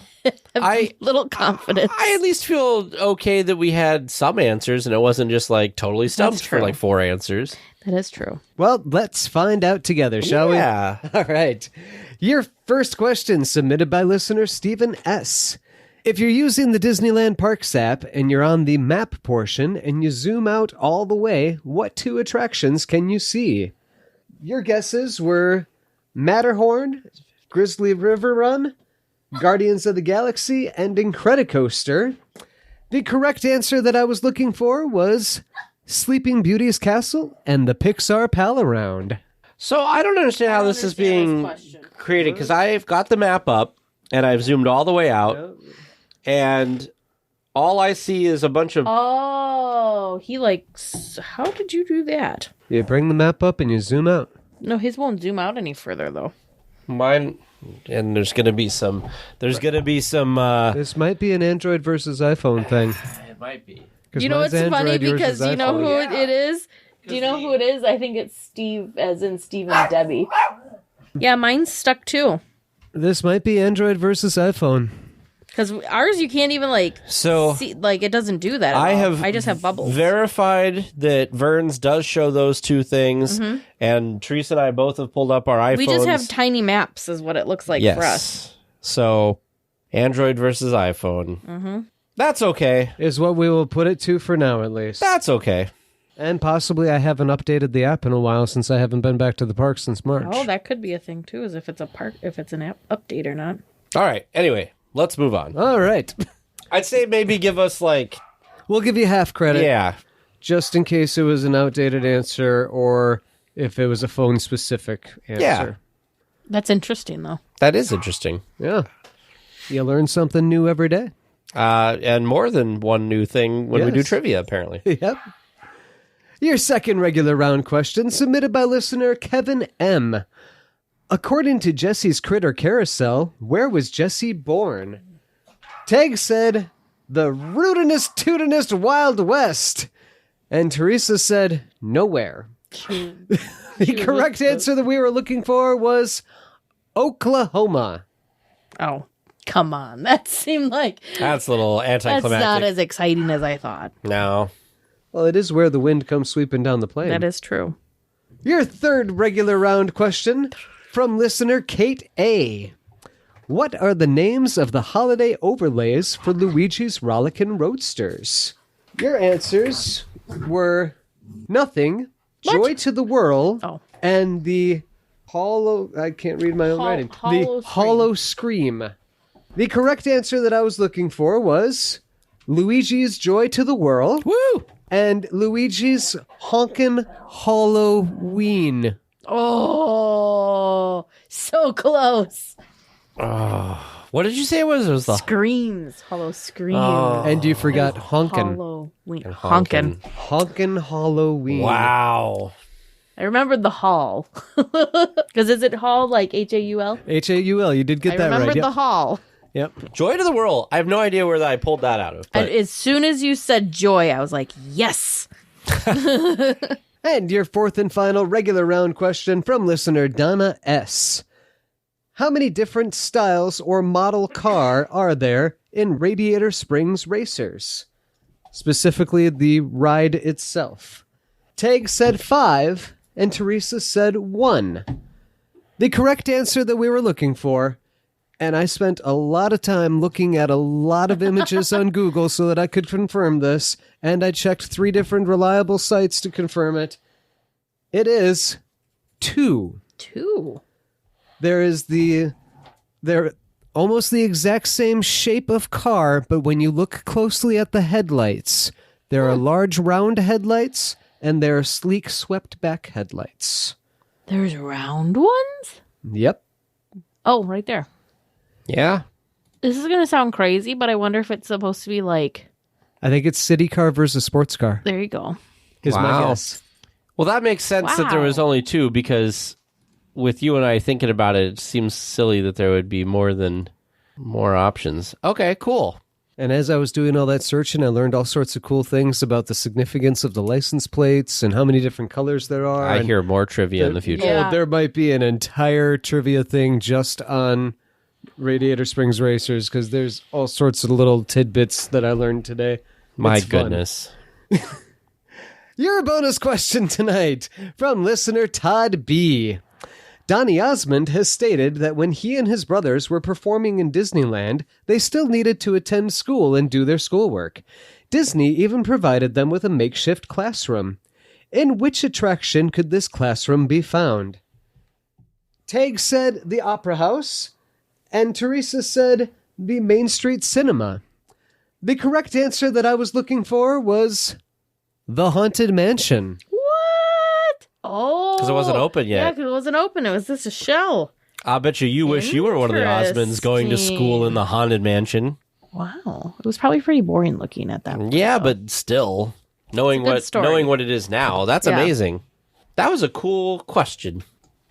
I little confidence. I at least feel okay that we had some answers and it wasn't just like totally stumped for like 4 answers. That is true. Well, let's find out together, shall we? Yeah. All right. Your first question submitted by listener Stephen S. If you're using the Disneyland Parks app and you're on the map portion and you zoom out all the way, what 2 attractions can you see? Your guesses were Matterhorn, Grizzly River Run, Guardians of the Galaxy, and Incredicoaster. The correct answer that I was looking for was Sleeping Beauty's Castle and the Pixar Pal Around. So I don't understand how this is being created because I've got the map up and I've zoomed all the way out and all I see is a bunch of... Oh, how did you do that? You bring the map up and you zoom out. No, his won't zoom out any further, though. Mine... And there's going to be some... This might be an Android versus iPhone thing. It might be. You know what's funny? Android, Because you know who it is? Do you know who it is? I think it's Steve, as in Steve and Debbie. Yeah, mine's stuck too. This might be Android versus iPhone. Because ours, you can't even see, it doesn't do that. I just have bubbles. Verified that Vern's does show those 2 things, and Teresa and I both have pulled up our iPhones. We just have tiny maps, is what it looks like for us. So, Android versus iPhone. Mm-hmm. That's okay. Is what we will put it to for now, at least. That's okay. And possibly I haven't updated the app in a while since I haven't been back to the park since March. Oh, that could be a thing too, is if it's an app update or not. All right. Anyway, let's move on. All right. I'd say maybe give us We'll give you half credit. Yeah. Just in case it was an outdated answer or if it was a phone-specific answer. Yeah. That's interesting, though. That is interesting. Yeah. You learn something new every day. And more than one new thing when we do trivia, apparently. Yep. Your second regular round question, submitted by listener Kevin M. According to Jesse's Critter Carousel, where was Jesse born? Tag said, the rootinest, tootinest Wild West. And Teresa said, nowhere. The correct answer that we were looking for was Oklahoma. Oh, come on. That seemed like... That's a little anticlimactic. That's not as exciting as I thought. No. Well, it is where the wind comes sweeping down the plain. That is true. Your third regular round question from listener Kate A. What are the names of the holiday overlays for Luigi's Rollickin' Roadsters? Your answers were Nothing, Joy to the World, and the Hollow... I can't read my own writing. The Hollow Scream. The correct answer that I was looking for was Luigi's Joy to the World. Woo! And Luigi's Honkin' Halloween. Oh, so close. What did you say it was? It was the Screams. Hollow Scream. And you forgot Honkin'. Halloween. Honkin'. Honkin' Halloween. Wow. I remembered the hall. Because is it hall like H-A-U-L? H-A-U-L. You did get that right. I remembered the hall. Yep. Joy to the World. I have no idea where I pulled that out of. But... And as soon as you said joy, I was like, yes. And your fourth and final regular round question from listener Donna S. How many different styles or model car are there in Radiator Springs Racers? Specifically, the ride itself. Tag said 5, and Teresa said 1. The correct answer that we were looking for And I spent a lot of time looking at a lot of images on Google so that I could confirm this. And I checked 3 different reliable sites to confirm it. It is 2. 2. They're almost the exact same shape of car, but when you look closely at the headlights, there are large round headlights and there are sleek swept back headlights. There's round ones? Yep. Oh, right there. Yeah. This is going to sound crazy, but I wonder if it's supposed to be like... I think it's city car versus sports car. There you go. Is my Wow. guess. Well, that makes sense that there was only 2 because with you and I thinking about it, it seems silly that there would be more options. Okay, cool. And as I was doing all that searching, I learned all sorts of cool things about the significance of the license plates and how many different colors there are. I hear more trivia in the future. Yeah. Oh, there might be an entire trivia thing just on Radiator Springs Racers because there's all sorts of little tidbits that I learned today. My It's fun. goodness. Your bonus question tonight from listener Todd B. Donny Osmond has stated that when he and his brothers were performing in Disneyland, they still needed to attend school and do their schoolwork. Disney even provided them with a makeshift classroom. In which attraction could this classroom be found? Tag said the Opera House, and Teresa said the Main Street Cinema. The correct answer that I was looking for was the Haunted Mansion. What? Oh. Because it wasn't open yet. Yeah, because it wasn't open. It was just a shell. I bet you wish you were one of the Osmonds going to school in the Haunted Mansion. Wow. It was probably pretty boring looking at that. Yeah, but still, knowing what it is now, that's amazing. That was a cool question.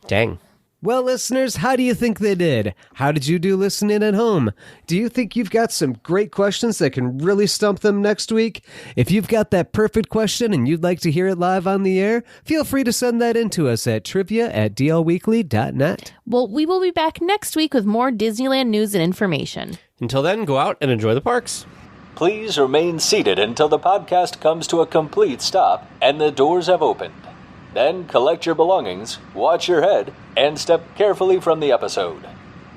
Dang. Well, listeners, how do you think they did? How did you do listening at home? Do you think you've got some great questions that can really stump them next week? If you've got that perfect question and you'd like to hear it live on the air, feel free to send that in to us at trivia@dlweekly.net. Well, we will be back next week with more Disneyland news and information. Until then, go out and enjoy the parks. Please remain seated until the podcast comes to a complete stop and the doors have opened. Then collect your belongings, watch your head, and step carefully from the episode.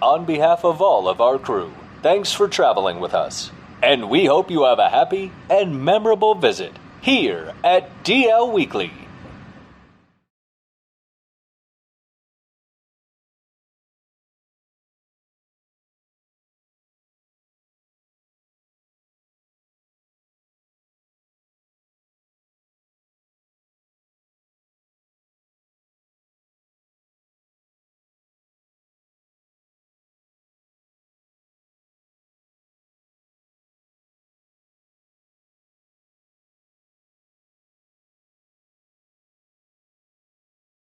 On behalf of all of our crew, thanks for traveling with us. And we hope you have a happy and memorable visit here at DL Weekly.